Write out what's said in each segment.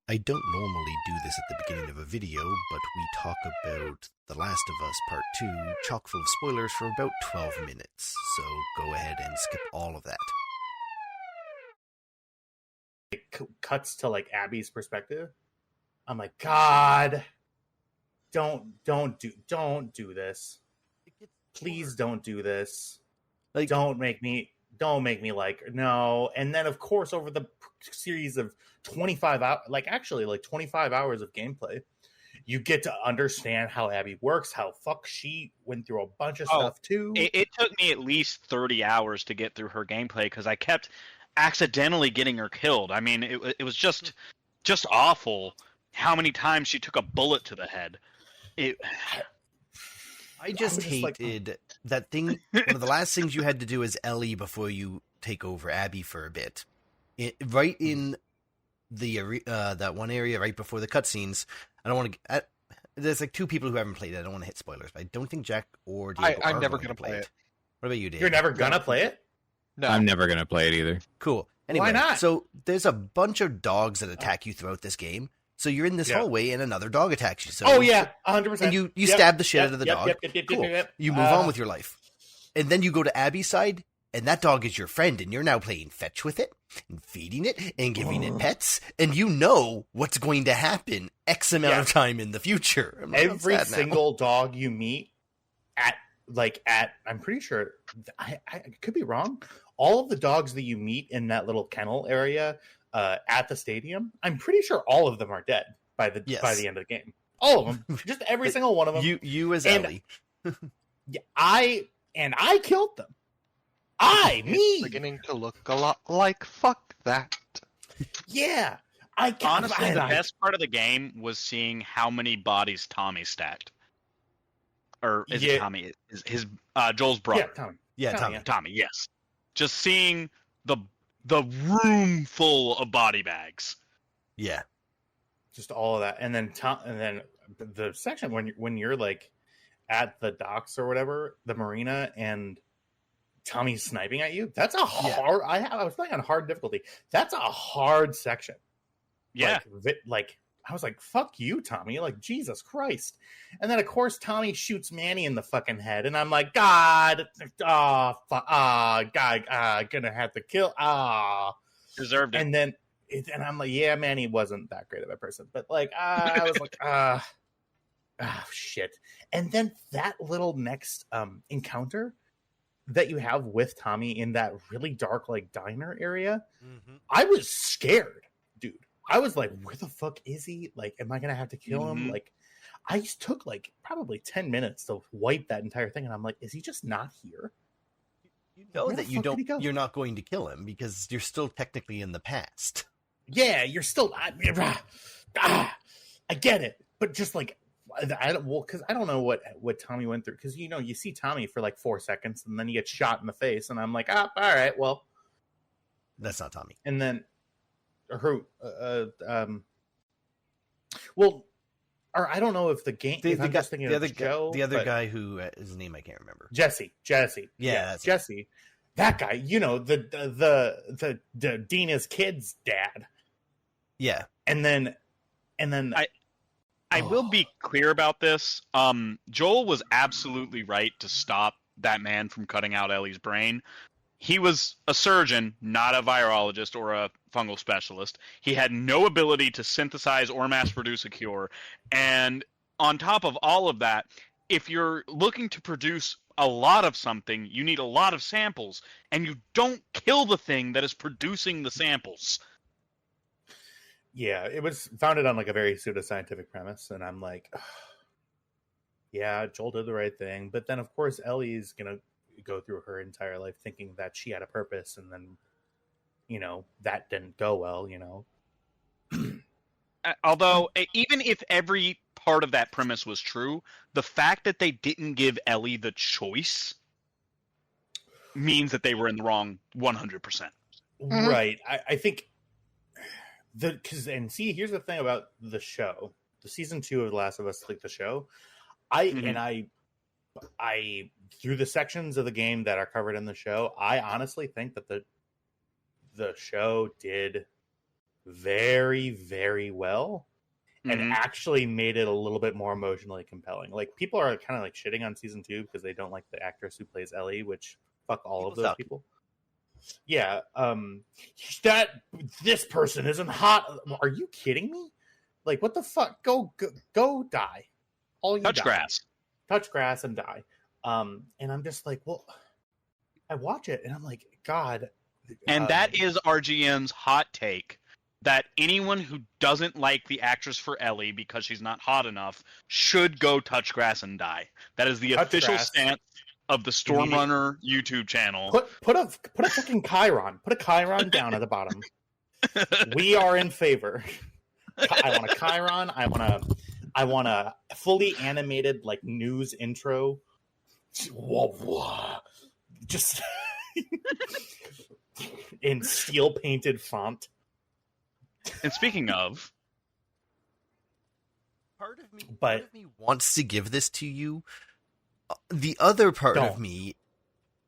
I don't normally do this at the beginning of a video, but we talk about The Last of Us Part 2, chock full of spoilers for about 12 minutes, so go ahead and skip all of that. It cuts to like Abby's perspective. I'm like, God, don't do this. Please don't do this. Like, don't make me like no. And then of course over the series of 25 hours, like 25 hours of gameplay, you get to understand how Abby works, how she went through a bunch of stuff too. It took me at least 30 hours to get through her gameplay because I kept accidentally getting her killed. I mean, it was just awful how many times she took a bullet to the head. I just hated that thing. One of the last things you had to do as Ellie before you take over Abby for a bit. Right in the that one area right before the cutscenes. I don't want to. There's like two people who haven't played it. I don't want to hit spoilers, but I don't think Jack or Diego I'm are never going to play it. What about you, Dave? You're never gonna play it? No, I'm never going to play it either. Cool. Anyway, Why not? So there's a bunch of dogs that attack you throughout this game. So you're in this hallway and another dog attacks you. So 100%. And you stab the shit out of the dog. Cool. You move on with your life. And then you go to Abby's side, and that dog is your friend, and you're now playing fetch with it, and feeding it, and giving it pets, and you know what's going to happen X amount of time in the future. Every single dog you meet at I'm pretty sure, I could be wrong, all of the dogs that you meet in that little kennel area at the stadium, I'm pretty sure all of them are dead by the end of the game. All of them. Just every single one of them. You as Ellie. I killed them. It's beginning to look a lot like fuck that. Yeah. Honestly, the best part of the game was seeing how many bodies Tommy stacked. Or is it Tommy? His Joel's brother. Yeah, Tommy. Tommy, yes. Just seeing the room full of body bags. Yeah. Just all of that. And then the section when you're like at the docks or whatever, the marina, and Tommy's sniping at you, that's a hard I was playing on hard difficulty. That's a hard section. Yeah. Like I was like, fuck you, Tommy. Like, Jesus Christ. And then, of course, Tommy shoots Manny in the fucking head. And I'm like, God. God. Gonna have to kill. Deserved it. And then, I'm like, yeah, Manny wasn't that great of a person. But, like, I was like, shit. And then that little next encounter that you have with Tommy in that really dark, like, diner area, I was scared, dude. I was like, where the fuck is he? Like, am I going to have to kill him? Like, I took like probably 10 minutes to wipe that entire thing. And I'm like, is he just not here? You know that you're not going to kill him because you're still technically in the past. Yeah, you're still, I get it. But just like, because I don't know what Tommy went through. Because, you know, you see Tommy for like 4 seconds and then he gets shot in the face. And I'm like, all right, well. That's not Tommy. And then, or I don't know if the game. The other guy who his name I can't remember. Jesse. Yeah, that's Jesse. That guy. You know, the Dina's kid's dad. Yeah, and then I will be clear about this. Joel was absolutely right to stop that man from cutting out Ellie's brain. He was a surgeon, not a virologist or a fungal specialist. He had no ability to synthesize or mass produce a cure. And on top of all of that, if you're looking to produce a lot of something, you need a lot of samples. And you don't kill the thing that is producing the samples. Yeah, it was founded on like a very pseudoscientific premise. And I'm like, yeah, Joel did the right thing. But then, of course, Ellie's going to go through her entire life thinking that she had a purpose, and then, you know, that didn't go well, you know. Although, even if every part of that premise was true, the fact that they didn't give Ellie the choice means that they were in the wrong 100%. Right. I think here's the thing about the show, the season 2 of The Last of Us, like the show, I through the sections of the game that are covered in the show, I honestly think that the show did very, very well. And Mhm. actually made it a little bit more emotionally compelling. Like, people are kind of like shitting on season 2 because they don't like the actress who plays Ellie, which fuck all of those people. Yeah, this person isn't hot. Are you kidding me? Like, what the fuck? Go die. All you Touch die. grass. Touch grass and die. And I'm just like, well, I watch it and I'm like, God. And that is RGM's hot take, that anyone who doesn't like the actress for Ellie because she's not hot enough should go touch grass and die. That is the official stance of the Stormrunner YouTube channel. Put a fucking Chiron. Put a Chiron down at the bottom. We are in favor. I want a Chiron. I want a fully animated like news intro. Just in steel painted font. And speaking of, part of me wants to give this to you. The other part of me,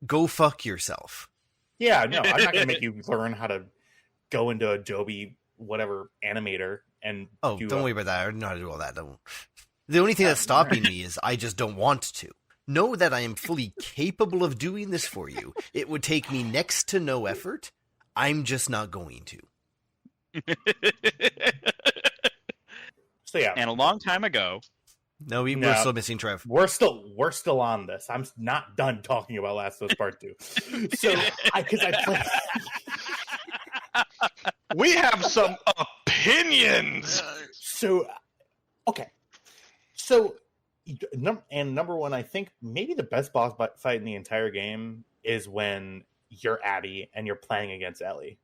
go fuck yourself. Yeah, no, I'm not going to make you learn how to go into Adobe whatever animator and don't worry about that. I know how to do all that. The only thing that's stopping me is I just don't want to. Know that I am fully capable of doing this for you. It would take me next to no effort. I'm just not going to. So yeah, and a long time ago. No, we're still missing Trev. We're still on this. I'm not done talking about Last of Us Part 2. So I play. We have some opinions. So okay, so number one, I think maybe the best boss fight in the entire game is when you're Abby and you're playing against Ellie.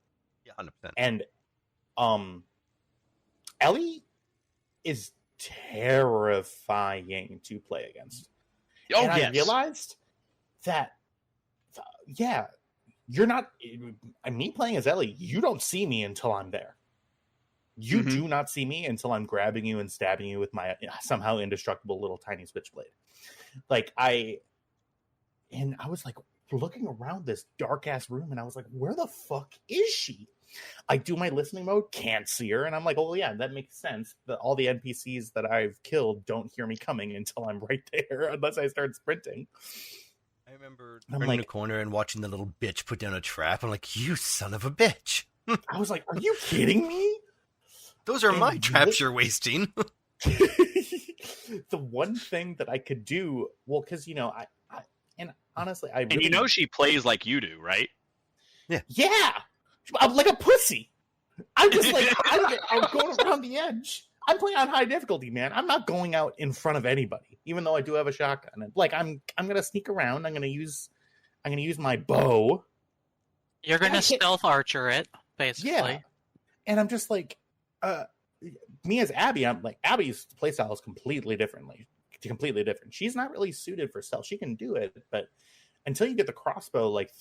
Yeah, 100%. And Ellie is terrifying to play against. Oh, and yes. I realized that, you're not. Me playing as Ellie, you don't see me until I'm there. You do not see me until I'm grabbing you and stabbing you with my somehow indestructible little tiny switchblade. Like I was like looking around this dark ass room, and I was like, "Where the fuck is she?" I do my listening mode, can't see her, and I'm like, "Oh yeah, that makes sense. All the NPCs that I've killed don't hear me coming until I'm right there, unless I start sprinting." I remember turning a corner and watching the little bitch put down a trap. I'm like, "You son of a bitch!" I was like, "Are you kidding me?" Those are my traps you're wasting. The one thing that I could do, well, because I honestly, I really... And she plays like you do, right? Yeah, I'm like a pussy. I'm just like I'm going around the edge. I'm playing on high difficulty, man. I'm not going out in front of anybody, even though I do have a shotgun. And like I'm gonna sneak around. I'm gonna use my bow. You're gonna stealth archer it, basically. Yeah, and I'm just like. Me as Abby, I'm like, Abby's playstyle is completely different. She's not really suited for stealth. She can do it, but until you get the crossbow like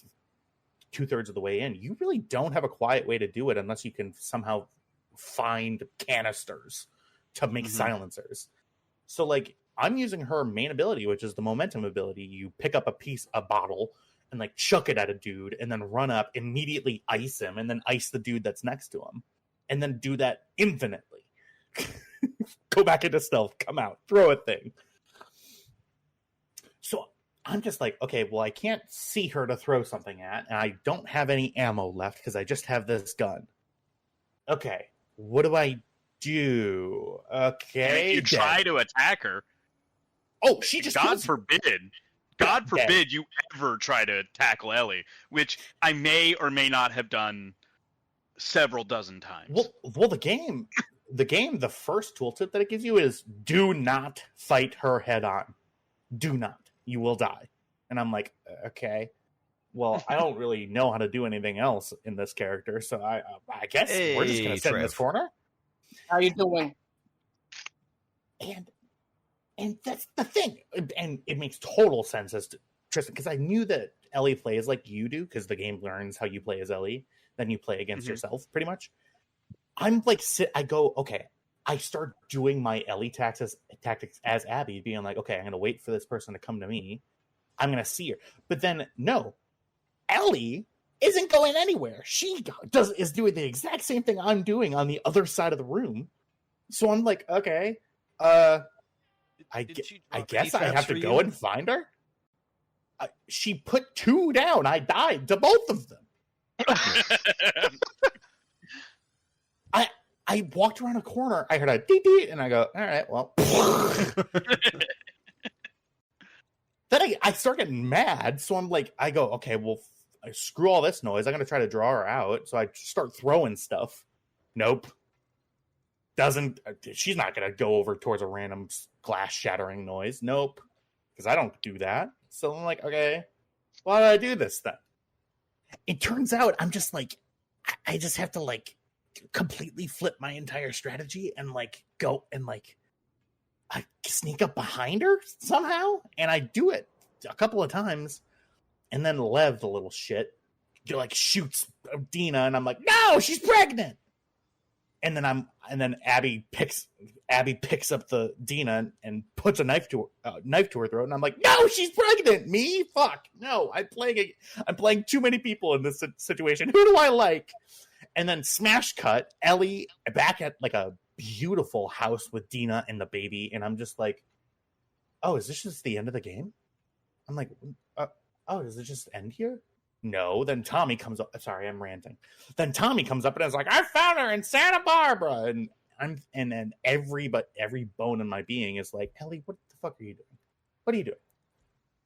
2/3 of the way in, you really don't have a quiet way to do it unless you can somehow find canisters to make silencers. So like I'm using her main ability, which is the momentum ability. You pick up a bottle and like chuck it at a dude and then run up, immediately ice him, and then ice the dude that's next to him. And then do that infinitely. Go back into stealth, come out, throw a thing. So I'm just like, okay, well, I can't see her to throw something at, and I don't have any ammo left because I just have this gun. Okay, what do I do? Okay, if you try to attack her. Oh, she just God forbid you ever try to tackle Ellie, which I may or may not have done several dozen times. Well, the game, the first tooltip that it gives you is do not fight her head on. Do not. You will die. And I'm like, okay. Well, I don't really know how to do anything else in this character, so I guess we're just going to sit in this corner. How you doing? And that's the thing. And it makes total sense as to Tristan, because I knew that Ellie plays like you do, because the game learns how you play as Ellie. Then you play against yourself, pretty much. I'm like, I start doing my Ellie tactics as Abby, being like, okay, I'm going to wait for this person to come to me. I'm going to see her. But then, no. Ellie isn't going anywhere. She is doing the exact same thing I'm doing on the other side of the room. So I'm like, okay, I guess I have to go and find her. She put 2 down. I died to both of them. I walked around a corner. I heard a dee dee, and I go, all right, well. Then I start getting mad, so I'm like, I go, okay, well, screw all this noise. I'm going to try to draw her out. So I start throwing stuff. Nope. She's not going to go over towards a random glass shattering noise. Nope. Because I don't do that. So I'm like, okay, why do I do this then? It turns out I'm just like, I just have to like completely flip my entire strategy and like go and like I sneak up behind her somehow, and I do it a couple of times, and then Lev, the little shit, like shoots Dina, and I'm like, no, she's pregnant. And then Abby picks up the Dina and puts a knife to her throat, and I'm like, no, she's pregnant. Me? Fuck no. I'm playing too many people in this situation. Who do I like? And then smash cut, Ellie back at like a beautiful house with Dina and the baby, and I'm just like, oh, is this just the end of the game? I'm like, oh, does it just end here? No. Then Tommy comes up. Sorry, I'm ranting. Then Tommy comes up and is like, I found her in Santa Barbara, and then every bone in my being is like, Ellie, what the fuck are you doing? What are you doing?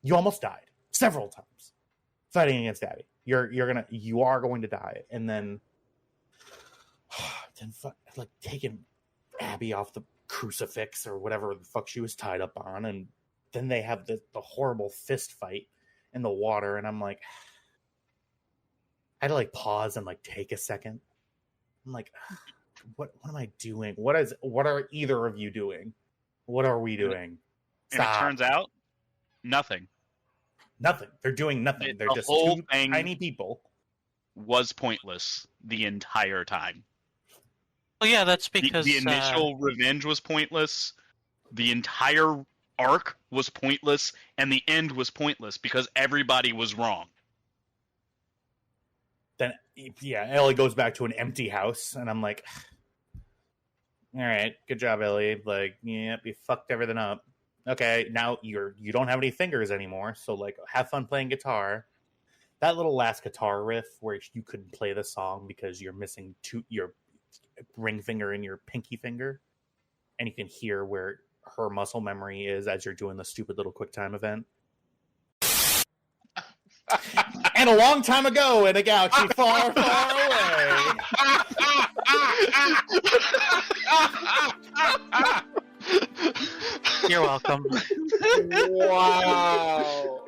You almost died several times fighting against Abby. You are going to die, and then like taking Abby off the crucifix or whatever the fuck she was tied up on, and then they have the horrible fist fight in the water, and I'm like, I had to like pause and like take a second. I'm like, what am I doing? What are either of you doing? What are we doing? And it turns out nothing. Nothing. They're doing nothing. They're just two tiny people. Was pointless the entire time. Well, yeah, that's because the initial revenge was pointless. The entire arc was pointless, and the end was pointless because everybody was wrong. Then, yeah, Ellie goes back to an empty house, and I'm like, all right, good job, Ellie. Like, yep, you fucked everything up. Okay, now you don't have any fingers anymore, so like, have fun playing guitar. That little last guitar riff where you couldn't play the song because you're missing your ring finger and your pinky finger, and you can hear where her muscle memory is as you're doing the stupid little QuickTime event. And a long time ago in a galaxy far, far away. You're welcome. Wow.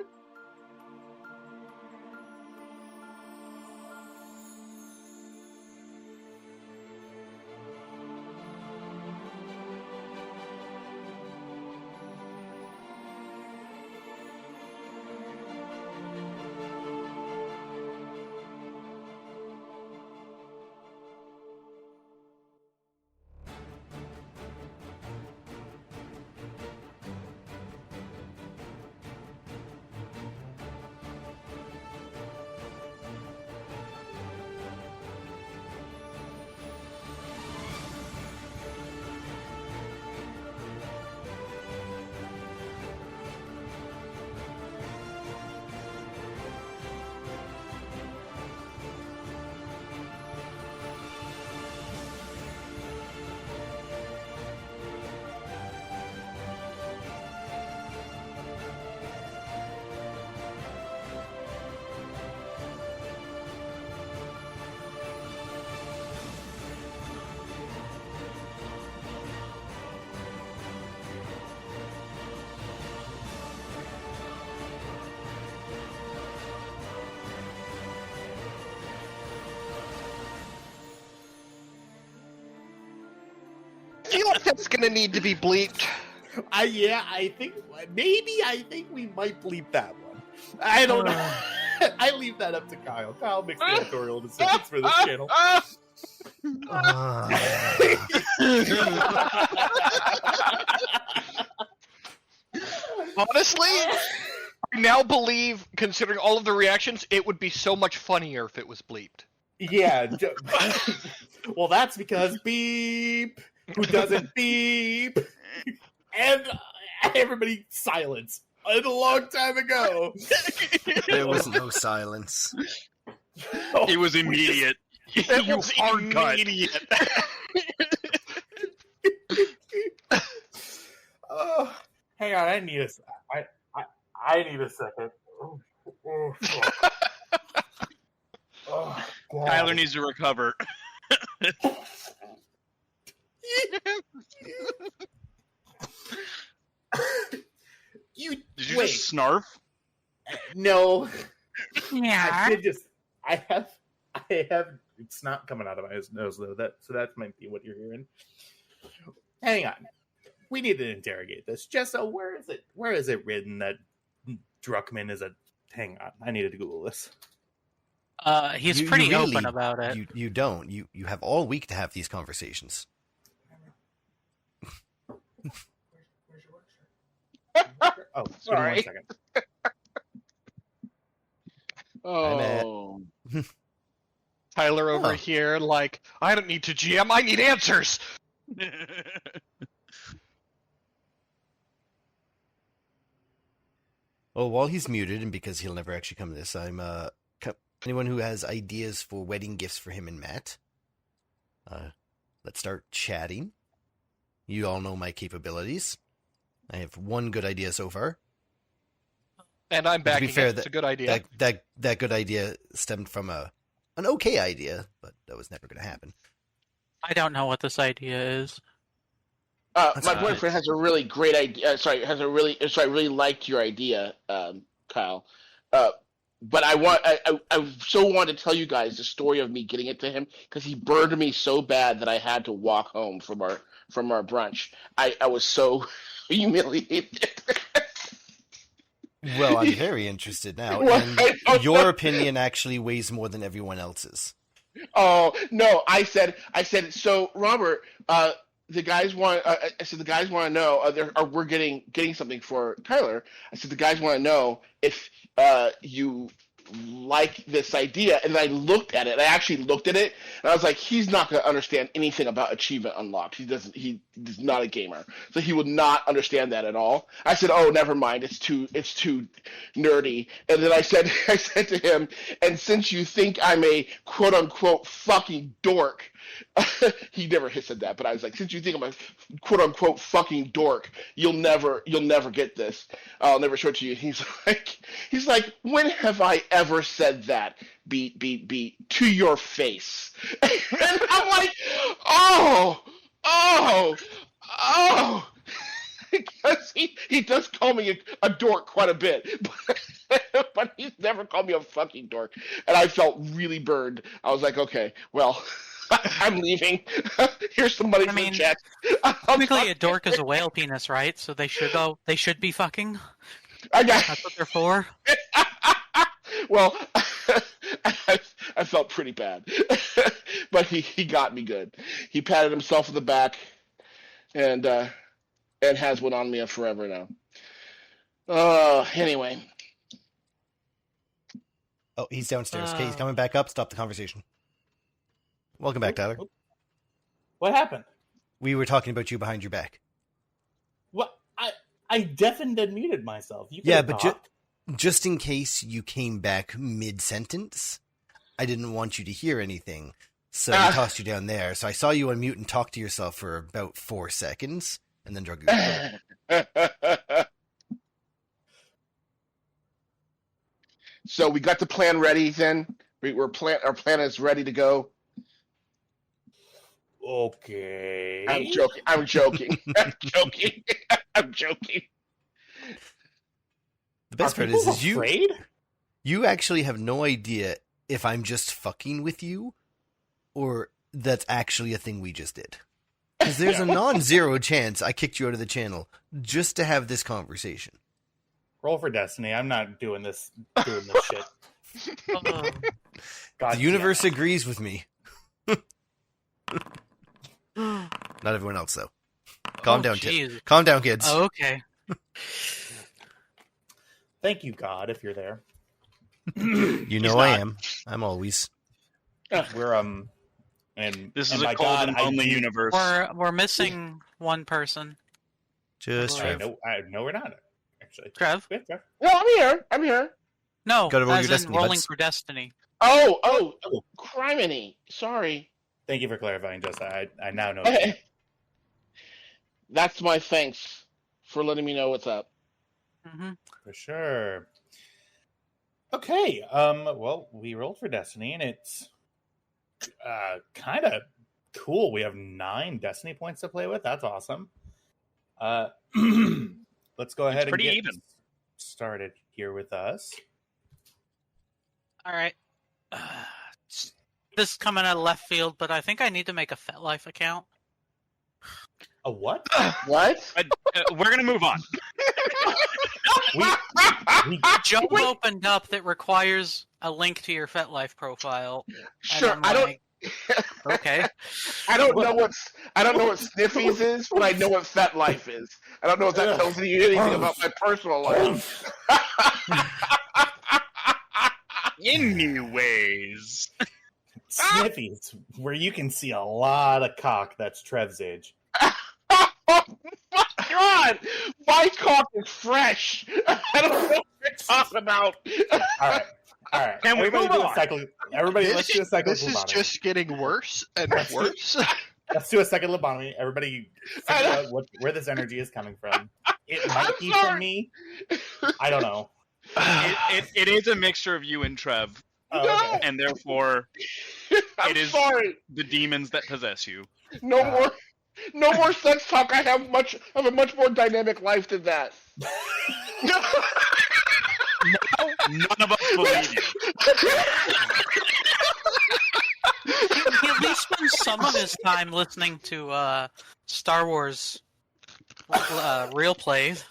I feel like that's gonna need to be bleeped. I think we might bleep that one. I don't know. I leave that up to Kyle. Kyle makes the editorial decisions for this channel. Honestly, now believe, considering all of the reactions, it would be so much funnier if it was bleeped. Yeah. Well, that's because beep. Who doesn't beep? And everybody silence. A long time ago. There was no silence. It was immediate. It You was hard cut. immediate. Oh, hang on. I need a second. Oh, God. Tyler needs to recover. Did Did you just snarf? No. Yeah. I have it's not coming out of my nose though. That might be what you're hearing. Hang on. We need to interrogate this. Jessa, where is it? Where is it written that Druckmann is a? Hang on, I needed to Google this. He's You pretty really- open about it. You don't. You have all week to have these conversations. Oh, Sorry. 1 second. Oh. Tyler over Oh. here, like, I don't need to GM, I need answers! Well, while he's muted, and because he'll never actually come to this, anyone who has ideas for wedding gifts for him and Matt, let's start chatting. You all know my capabilities. I have one good idea so far. And I'm To be backing fair, it. It's a good idea. That good idea stemmed from an okay idea, but that was never going to happen. I don't know what this idea is. My boyfriend has a really great idea. I really liked your idea, Kyle. But I so wanted to tell you guys the story of me getting it to him because he burned me so bad that I had to walk home from our brunch. I was so humiliated. Well, I'm very interested now, Well, and your opinion actually weighs more than everyone else's. Oh no! I said. So, Robert, the guys want. I said the guys want to know. We're getting something for Tyler. I said the guys want to know if you like this idea. And I looked at it. I actually looked at it, and I was like, he's not going to understand anything about Achievement Unlocked. He doesn't. He's not a gamer, so he would not understand that at all. I said, oh, never mind. It's too nerdy. And then I said to him, and since you think I'm a quote unquote fucking dork. He never said that, but I was like, since you think I'm a quote unquote fucking dork, you'll never get this. I'll never show it to you. He's like, when have I ever said that? Beat to your face. And I'm like, oh. Because he does call me a dork quite a bit, but he's never called me a fucking dork. And I felt really burned. I was like, okay, well, I'm leaving. Here's some money from the chat. Technically, a dork is a whale penis, right? So they should be fucking. I got. That's what they're for. Well, I felt pretty bad, but he got me good. He patted himself on the back, and has one on me forever now. Anyway. Oh, he's downstairs. Okay, he's coming back up. Stop the conversation. Welcome back, Tyler. What happened? We were talking about you behind your back. What? I deafened and muted myself. You Yeah, but just in case you came back mid-sentence, I didn't want you to hear anything, so I tossed you down there. So I saw you unmute and talk to yourself for about 4 seconds, and then drug you. So we got the plan ready then? Our plan is ready to go. Okay. I'm joking. I'm joking. The best part people is afraid? you actually have no idea if I'm just fucking with you, or that's actually a thing we just did. Because there's a non-zero chance I kicked you out of the channel just to have this conversation. Roll for destiny. I'm not doing this shit. God, The universe agrees with me. Not everyone else, though. Calm down, kids. Jeez. Calm down, kids. Oh, okay. Thank you, God, if you're there. You know He's I not. am. I'm always. We're and This and is a by cold God, and I lonely do- universe. We're missing one person. Just Right. Trev. No, we're not. Actually, Trev? Yeah, Trev. No, I'm here. I'm here. No, Gotta roll as your in destiny, rolling buds. for destiny. Oh, criminy. Sorry. Thank you for clarifying, Jessica. I now know. That's my thanks for letting me know what's up. Mm-hmm. For sure. Okay. Well, we rolled for Destiny, and it's kind of cool. We have 9 Destiny points to play with. That's awesome. Let's go ahead and pretty get even. started here with us. All right. This is coming out of left field, but I think I need to make a FetLife account. A what? What? We're gonna move on. We Job opened up that requires a link to your FetLife profile. and Sure. I'm I don't. like, okay. I don't know what Sniffies is, but I know what Fat Life is. I don't know if that tells you anything about my personal life. Anyways, Sniffies, where you can see a lot of cock that's Trev's age. Oh my God! My cock is fresh. I don't know what you're talking about. All right. Can we Everybody move do on? a cycle. Everybody, let's do a cycle. This is lobotomy. just getting worse and worse. Let's do a second lobotomy. Everybody figure out where this energy is coming from. It might be from me. I don't know. it is a mixture of you and Trev, Oh, okay. and therefore I'm it is sorry. the demons that possess you. No more sex talk. I have a much more dynamic life than that. None of us believe you. He at least spends some of his time listening to Star Wars real plays.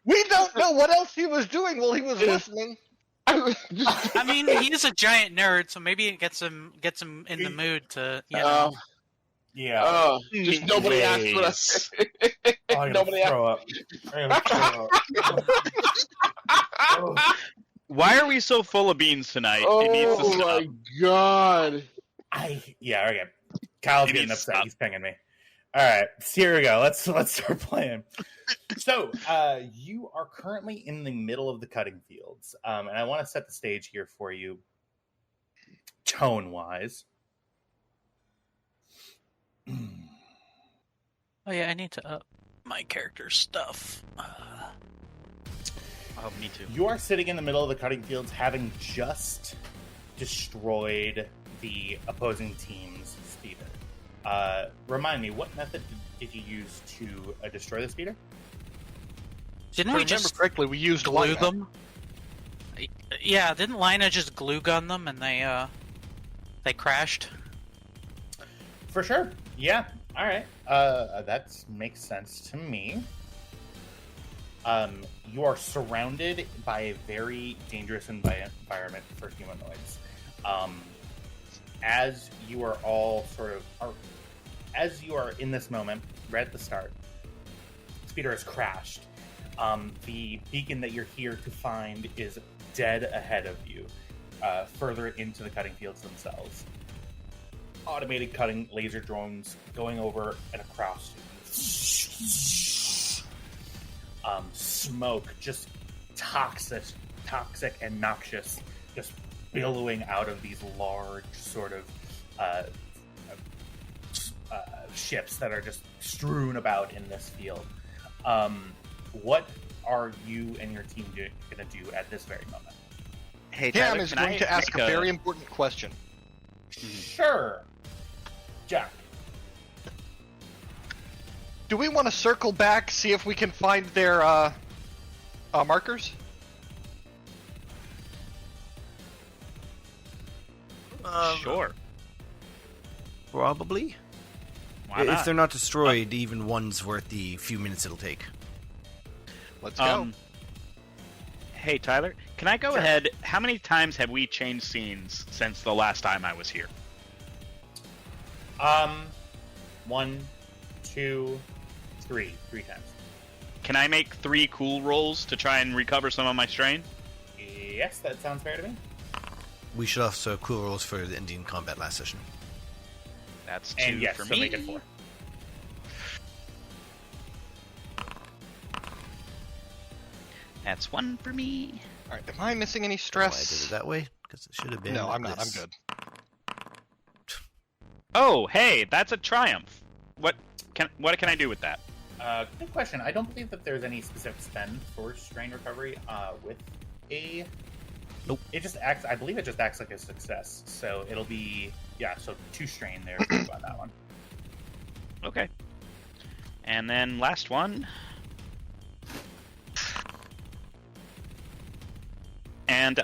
We don't know what else he was doing while he was listening. I mean, he is a giant nerd, so maybe it gets him in the mood to, you know. Yeah. Just nobody asked for us. I'm Nobody gonna throw up. I'm gonna throw up. Why are we so full of beans tonight? It needs to Oh stop. my God. Okay. Kyle's It getting needs to upset. stop. He's pinging me. All right, so here we go. Let's start playing. So, you are currently in the middle of the cutting fields, and I want to set the stage here for you, tone-wise. Oh yeah, I need to up my character's stuff. Oh, me too. You are sitting in the middle of the cutting fields, having just destroyed the opposing team's speeder. Remind me, what method did you use to destroy the speeder? Didn't If I we remember just correctly, we used glue Lina. them? Yeah, didn't Lina just glue gun them and they crashed? For sure. Yeah. All right. That makes sense to me. You are surrounded by a very dangerous environment for humanoids. As you are all as you are in this moment, right at the start, speeder has crashed. The beacon that you're here to find is dead ahead of you, further into the cutting fields themselves. Automated cutting laser drones going over and across. Smoke, just toxic and noxious, just billowing out of these large sort of ships that are just strewn about in this field. What are you and your team going to do at this very moment? Hey, Cam Tyler, is can going I to ask a make very important question. Sure, Jack. Do we want to circle back, see if we can find their markers? Sure. Probably. Why If not? they're not destroyed, even one's worth the few minutes it'll take. Let's go. Hey, Tyler, can I go ahead? How many times have we changed scenes since the last time I was here? 1, 2, 3 times. can I make 3 cool rolls to try and recover some of my strain? Yes, that sounds fair to me. We should also cool rolls for the Indian combat last session. That's 2 And yes, for so me. make it 4. That's 1 for me. All right, am I missing any Oh, I stress? did it that way because it should have been. No, I'm not. I'm this. good. Oh, hey, that's a triumph. What can I do with that? Good question. I don't believe that there's any specific spend for strain recovery with a... Nope. It just acts... I believe it just acts like a success. So it'll be... Yeah, so 2 strain there on that one. Okay. And then last one. And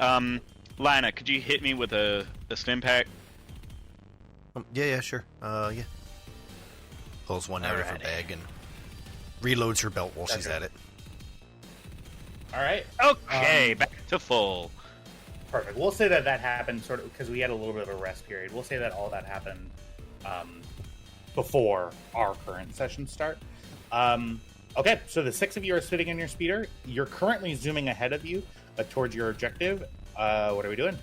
Lana, could you hit me with a stim pack? Yeah, sure. Yeah. Pulls one out of her Alrighty. bag and reloads her belt while That's she's right. at it. All right. Okay, back to full. Perfect. We'll say that happened sort of because we had a little bit of a rest period. We'll say that all that happened before our current session start. Okay, so the 6 of you are sitting in your speeder. You're currently zooming ahead of you towards your objective. What are we doing?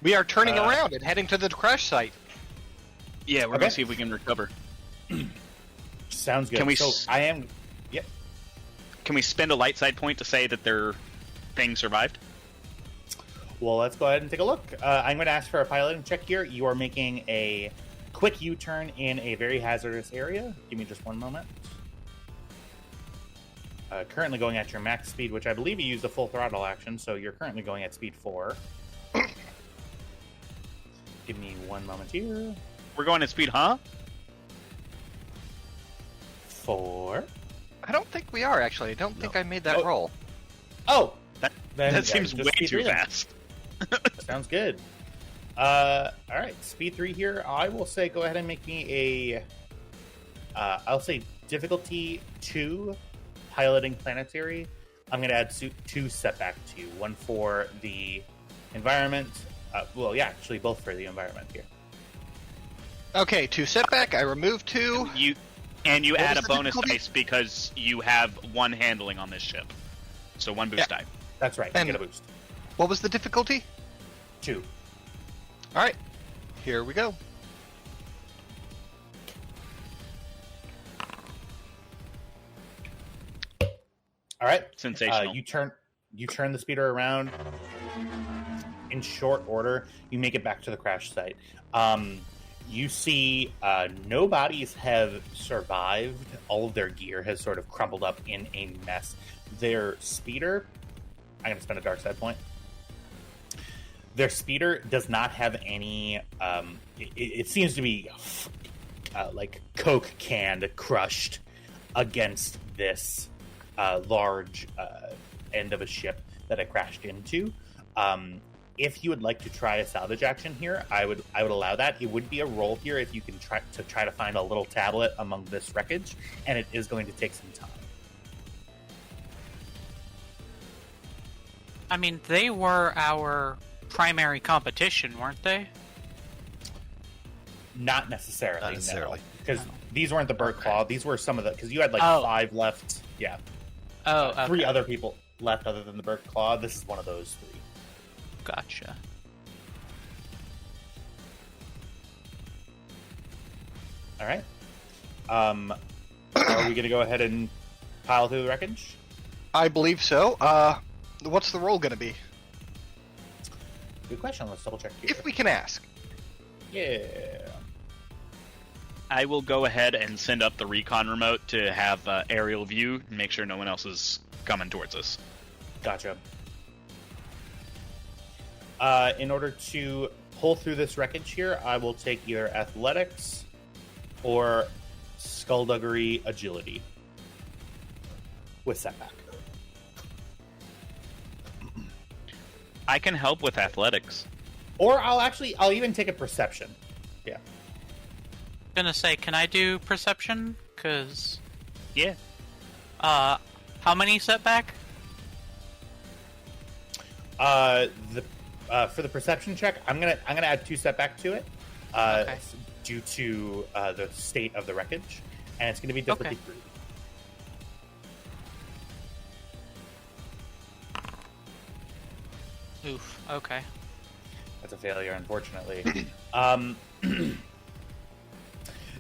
We are turning around and heading to the crash site. Yeah, we're Okay. gonna see if we can recover. Sounds good. Can we So s- I am. Can we spend a light side point to say that their thing survived? Well, let's go ahead and take a look. I'm going to ask for a piloting check here. You are making a quick U-turn in a very hazardous area. Give me just one moment. Currently going at your max speed, which I believe you used the full throttle action, so you're currently going at speed 4. Give me one moment here. We're going at speed, huh? 4. I don't think we are actually. I don't think I made that Oh. roll. Oh! That- Then, that yeah, seems just way speed too 3 then. fast. Sounds good. All right, speed 3 here. I will say go ahead and make me a. I'll say difficulty 2, piloting planetary. I'm going to add 2 setback to you. One for the environment. Well, yeah, actually both for the environment here. Okay, 2 setback. I remove 2. You What add was a the bonus difficulty? dice because you have 1 handling on this ship. So 1 boost die. That's right. And- You get a boost. What was the difficulty? 2. All right, here we go. All right. Sensational. You turn the speeder around in short order. You make it back to the crash site. You see no bodies have survived. All of their gear has sort of crumbled up in a mess. Their speeder, I'm going to spend a dark side point. Their speeder does not have any. It seems to be like Coke canned, crushed against this large end of a ship that it crashed into. If you would like to try a salvage action here, I would allow that. It would be a roll here if you can try to find a little tablet among this wreckage, and it is going to take some time. I mean, they were our primary competition, weren't they? Not necessarily. Not necessarily. Because these weren't the bird claw. These were some of the. Because you had like Oh. 5 left. Yeah. Oh, okay. 3 other people left other than the bird claw. This is one of those 3. Gotcha. All right. Are we going to go ahead and pile through the wreckage? I believe so. What's the roll going to be? Good question. Let's double check here. If we can ask. Yeah. I will go ahead and send up the recon remote to have aerial view and make sure no one else is coming towards us. Gotcha. In order to pull through this wreckage here, I will take either athletics or skullduggery agility with setback. I can help with athletics. Or I'll even take a perception. Yeah. Gonna say, can I do perception? Cause, Yeah. how many setback? For the perception check, I'm gonna add 2 setback to it, Okay. due to the state of the wreckage, and it's gonna be difficulty 3. Oof. Okay. That's a failure, unfortunately.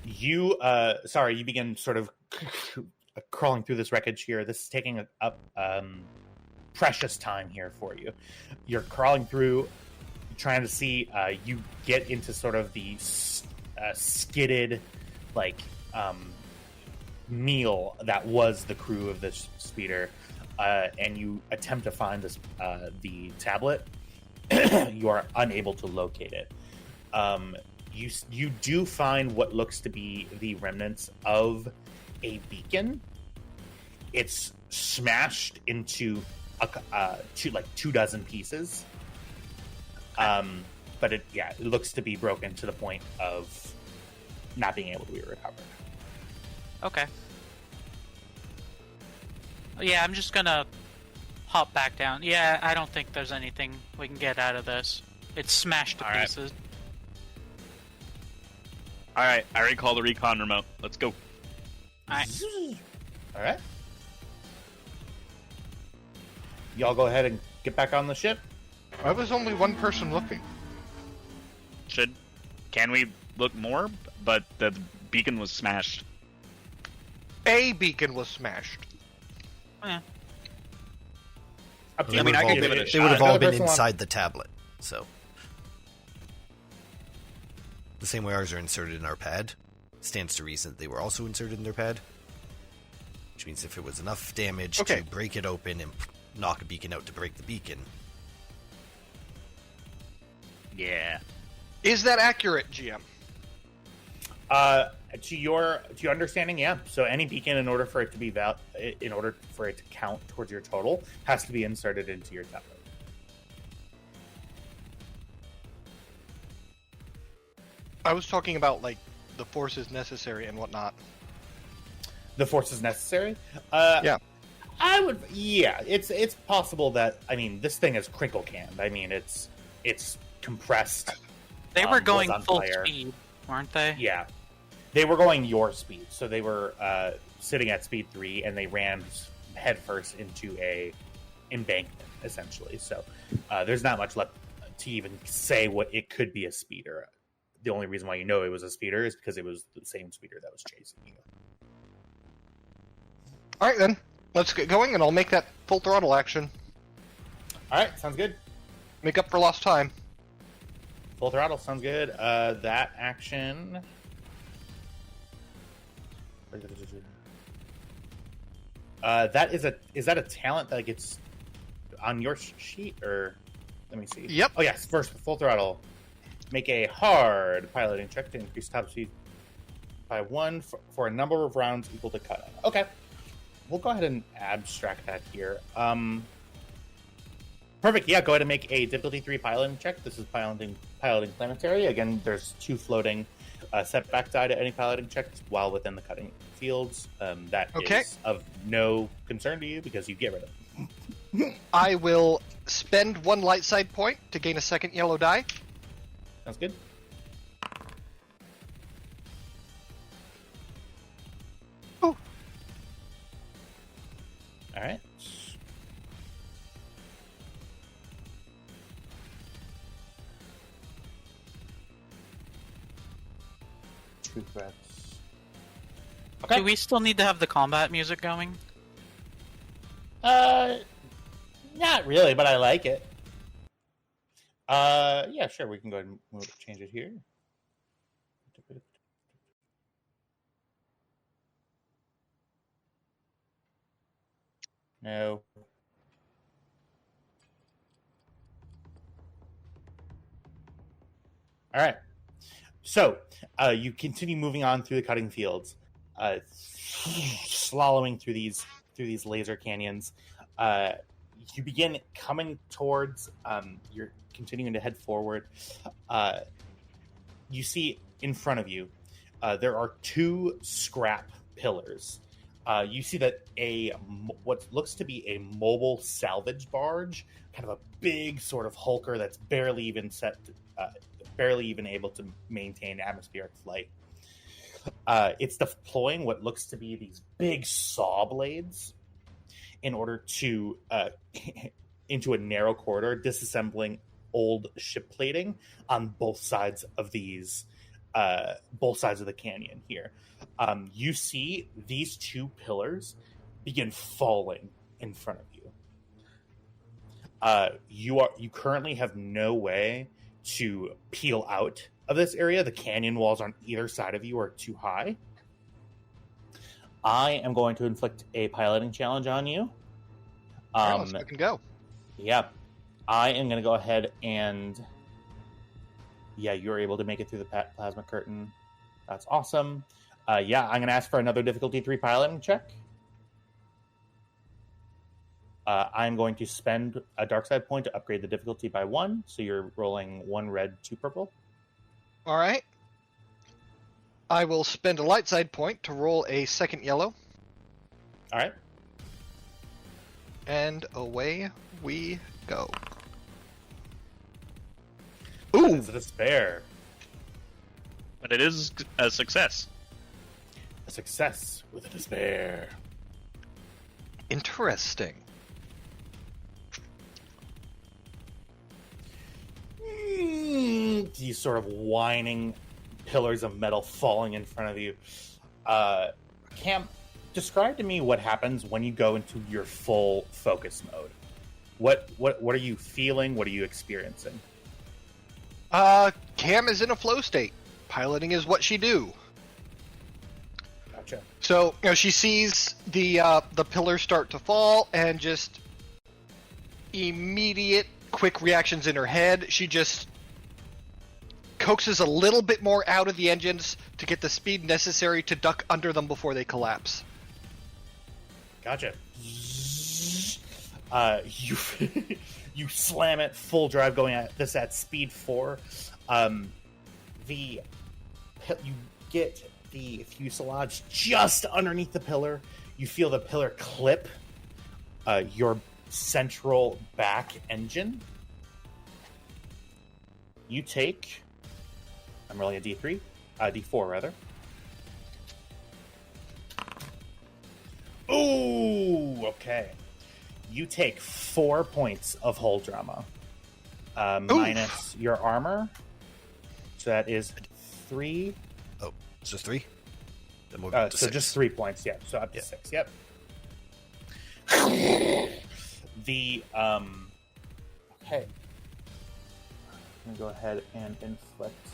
You begin sort of crawling through this wreckage here. This is taking up precious time here for you. You're crawling through, trying to see. You get into sort of the skidded, like meal that was the crew of this speeder, and you attempt to find this the tablet. You are unable to locate it. You do find what looks to be the remnants of a beacon. It's smashed into 2 dozen pieces. But it looks to be broken to the point of not being able to be recovered. Okay. Yeah, I'm just gonna hop back down. Yeah, I don't think there's anything we can get out of this. It's smashed to All right. pieces. All right, I already called the recon remote. Let's go. Alright. All right. Y'all go ahead and get back on the ship. I was only one person looking. Can we look more? But the beacon was smashed. A beacon was smashed. Eh. Up to They you. would I have can all give been- it a They would have shot. all Another been person want- inside the tablet. So the same way ours are inserted in our pad, stands to reason that they were also inserted in their pad. Which means if it was enough damage Okay. to break it open and knock a beacon out to break the beacon, Yeah. Is that accurate, GM? To your understanding, yeah. So any beacon, in order for it to be in order for it to count towards your total, has to be inserted into your tablet. I was talking about like the forces necessary and whatnot. The force is necessary. Yeah. I would. Yeah, it's possible that. I mean, this thing is crinkle canned. I mean, it's compressed. They were was going on full fire. speed, weren't they? Yeah, they were going your speed, so they were sitting at speed 3, and they ran headfirst into a embankment, essentially. So there's not much left to even say what it could be a speeder. The only reason why you know it was a speeder is because it was the same speeder that was chasing you. All right, then. Let's get going, and I'll make that full throttle action. All right, sounds good. Make up for lost time. Full throttle sounds good. That action. Is that a talent that gets on your sheet, or let me see? Yep. Oh yes, first full throttle. Make a hard piloting check to increase top speed by 1 for a number of rounds equal to cutoff. Okay, we'll go ahead and abstract that here. Perfect. Yeah, go ahead and make a difficulty 3 piloting check. This is piloting planetary. Again, there's 2 floating setback die to any piloting checks while within the cutting fields. That Okay. is of no concern to you because you get rid of it. I will spend 1 light side point to gain a second yellow die. Sounds good. Ooh. All right. Two threats. Okay. Do we still need to have the combat music going? Not really, but I like it. Yeah, sure. We can go ahead and change it here. No. All right. So you continue moving on through the cutting fields, slaloming through these laser canyons. You begin coming towards. You're continuing to head forward. You see in front of you, there are 2 scrap pillars. You see that what looks to be a mobile salvage barge, kind of a big sort of hulker that's barely even able to maintain atmospheric flight. It's deploying what looks to be these big saw blades in order to into a narrow corridor, disassembling old ship plating on both sides of these, both sides of the canyon here. You see these two pillars begin falling in front of you. You currently have no way to peel out of this area. The canyon walls on either side of you are too high. I am going to inflict a piloting challenge on you. Let's fucking go. Yeah. I am going to go ahead and... Yeah, you're able to make it through the plasma curtain. That's awesome. Yeah, I'm going to ask for another difficulty 3 piloting check. I'm going to spend a dark side point to upgrade the difficulty by 1. So you're rolling 1 red, 2 purple. All right. I will spend a light side point to roll a second yellow. All right. And away we go. Ooh, it's a despair. But it is a success. A success with a despair. Interesting. These sort of whining pillars of metal falling in front of you. Cam, describe to me what happens when you go into your full focus mode. What are you feeling? What are you experiencing? Cam is in a flow state. Piloting is what she do. Gotcha. So, she sees the pillars start to fall and just immediate quick reactions in her head. She just coaxes a little bit more out of the engines to get the speed necessary to duck under them before they collapse. Gotcha. You you slam it full drive, going at this at speed 4. You get the fuselage just underneath the pillar. You feel the pillar clip your central back engine. You take... I'm rolling a D3. D4, rather. Ooh, okay. You take 4 points of hull drama. Minus your armor. So that is 3. Oh, it's just 3? Then we'll So 6. just 3 points, yeah. So up to 6, yep. The, okay. I'm gonna go ahead and inflict.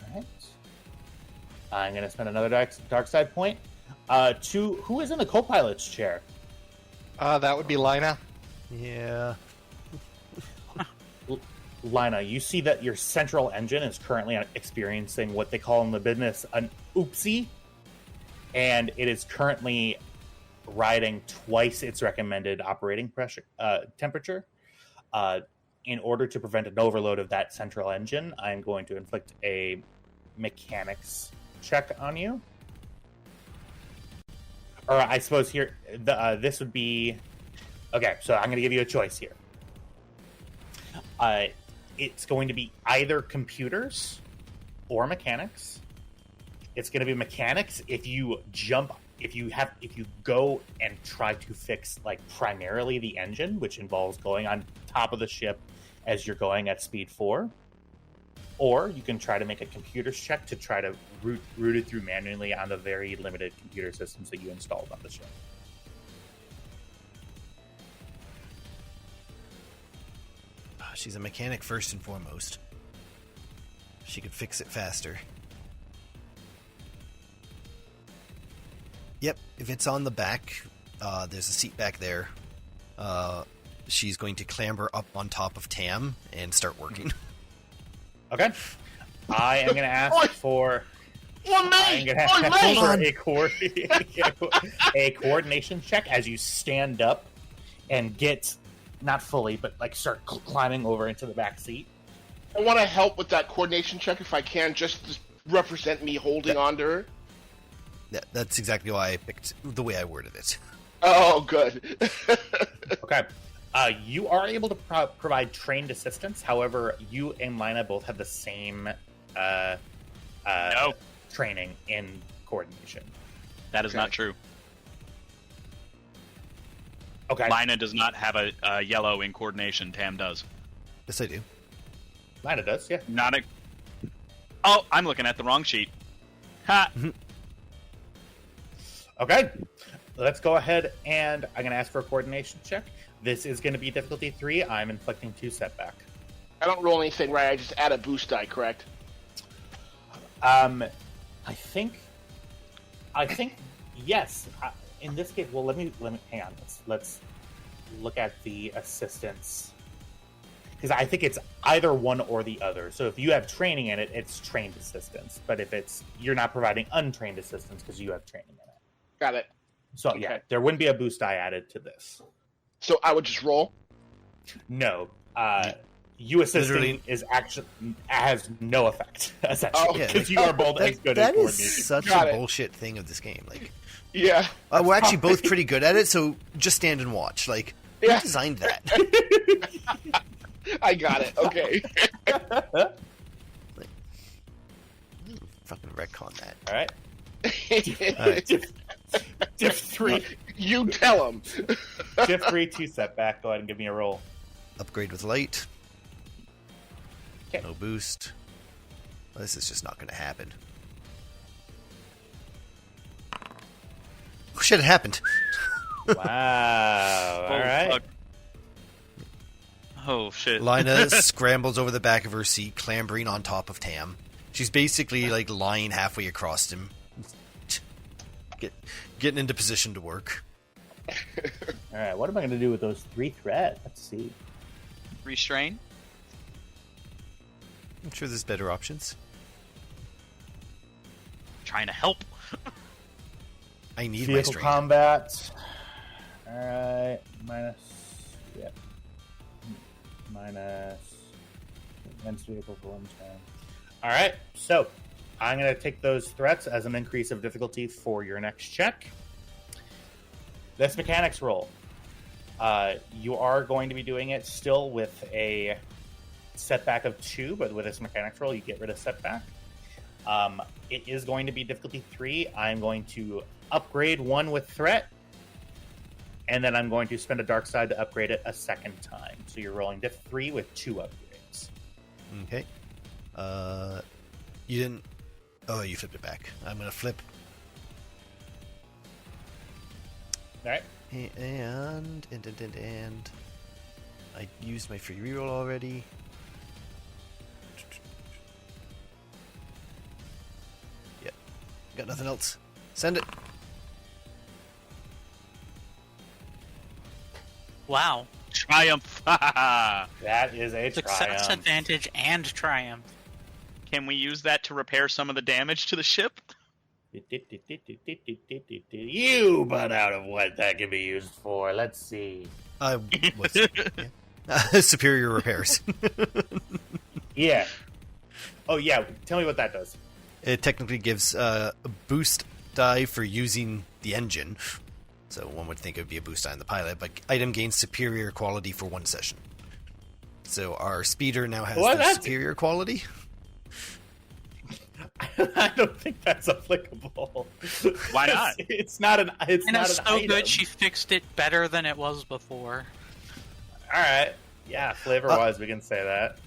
Alright. I'm gonna spend another dark side point. Who is in the co-pilot's chair? That would be Lina. Yeah. Lina, you see that your central engine is currently experiencing what they call in the business an oopsie, and it is currently riding twice its recommended operating temperature. In order to prevent an overload of that central engine, I'm going to inflict a mechanics check on you. Or I suppose here, this would be... Okay, so I'm going to give you a choice here. It's going to be either computers or mechanics. It's going to be mechanics if you go and try to fix primarily the engine, which involves going on top of the ship as you're going at speed 4. Or you can try to make a computers check to try to route it through manually on the very limited computer systems that you installed on the ship. She's a mechanic first and foremost. She could fix it faster. Yep, if it's on the back, there's a seat back there. She's going to clamber up on top of Tam and start working. Okay. I am going to ask for... a coordination check as you stand up and get, not fully, but start climbing over into the back seat. I want to help with that coordination check if I can, just to represent me holding on to her. That's exactly why I picked the way I worded it. Oh, good. Okay. You are able to provide trained assistance. However, you and Lina both have the same training in coordination. That is not true. Okay. Lina does not have a yellow in coordination. Tam does. Yes, I do. Lina does, yeah. Not a. Oh, I'm looking at the wrong sheet. Ha! Okay. Let's go ahead and I'm going to ask for a coordination check. This is going to be difficulty 3. I'm inflicting 2 setback. I don't roll anything, right? I just add a boost die, correct? I think yes. In this case, well, let me hang on. Let's look at the assistance, because I think it's either one or the other. So if you have training in it, it's trained assistance. But if you're not providing untrained assistance because you have training in it. Got it. So yeah, there wouldn't be a boost die added to this. So I would just roll? No. You assisting has no effect, essentially, because you are both as good at That coordination. is such Got a it. bullshit thing of this game. Like, Yeah. we're actually both pretty good at it, so just stand and watch. Like, who Yeah. designed that? I got it. Okay. Fucking retcon that. All right. All right. Diff 3. You tell him. Diff 3, 2 setback. Go ahead and give me a roll. Upgrade with light. 'Kay. No boost. Well, this is just not going to happen. Oh shit! It happened. Wow. All right. Fuck. Oh shit. Lina scrambles over the back of her seat, clambering on top of Tam. She's basically like lying halfway across him, getting into position to work. All right. What am I going to do with those 3 threads? Let's see. Restrain. I'm sure there's better options. Trying to help. I need my Vehicle strength. combat. All right. Minus. Yeah. Minus. Against vehicle for 1 turn. All right. So I'm going to take those threats as an increase of difficulty for your next check. This mechanics roll. You are going to be doing it still with a setback of 2, but with this mechanics roll, you get rid of setback. It is going to be difficulty 3. I'm going to upgrade 1 with threat, and then I'm going to spend a dark side to upgrade it a second time. So you're rolling diff 3 with 2 upgrades. Okay. You didn't. Oh, you flipped it back. I'm gonna flip. All right. And I used my free reroll already. Yep. Got nothing else. Send it. Wow. Triumph. That is a Success, triumph. advantage, and triumph. Can we use that to repair some of the damage to the ship? You butt out of what that can be used for. Let's see. Superior repairs. Yeah. Oh, yeah. Tell me what that does. It technically gives a boost die for using the engine. So one would think it would be a boost die on the pilot, but item gains superior quality for 1 session. So our speeder now has the superior quality. I don't think that's applicable. Why not? It's not an. It's And not it's an so item. good, she fixed it better than it was before. All right. Yeah, flavor-wise, we can say that.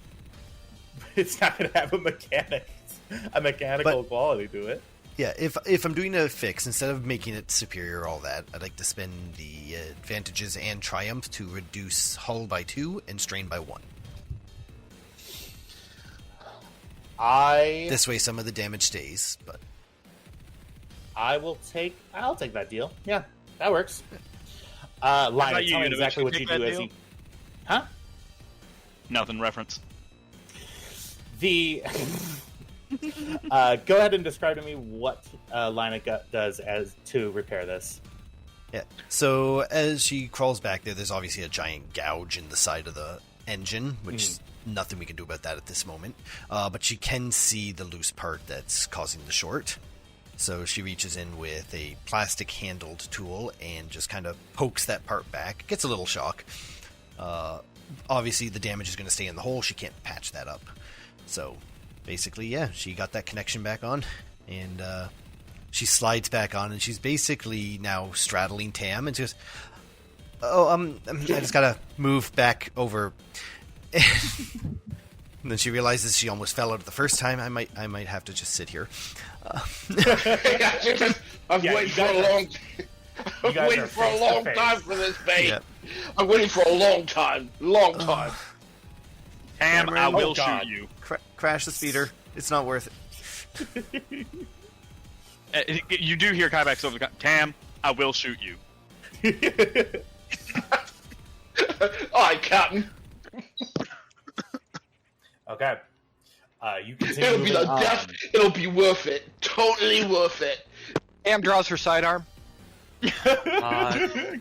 It's not going to have a mechanical quality to it. Yeah, if I'm doing a fix, instead of making it superior, all that, I'd like to spend the advantages and triumph to reduce hull by 2 and strain by 1. This way, some of the damage stays, but I'll take that deal. Yeah, that works. Lionel, tell me exactly what you do as you... Huh? Nothing reference. The... go ahead and describe to me what Lina does as to repair this. Yeah. So as she crawls back there's obviously a giant gouge in the side of the engine, which is nothing we can do about that at this moment. But she can see the loose part that's causing the short. So she reaches in with a plastic-handled tool and just kind of pokes that part back. Gets a little shock. Obviously, the damage is going to stay in the hole. She can't patch that up. So basically, yeah, she got that connection back on. And she slides back on, and she's basically now straddling Tam. And she goes, I just gotta move back over. And then she realizes she almost fell out the first time. I might have to just sit here. I'm waiting for a long. I'm waiting for a long time for this, babe. Yeah. I'm waiting for a long time. Cam, I will shoot you. Crash the speeder. It's not worth it. You do hear Kyback's over the Cam, I will shoot you. Alright, Captain. Okay. You continue. It'll be the death. It'll be worth it. Totally worth it. Cam draws her sidearm. I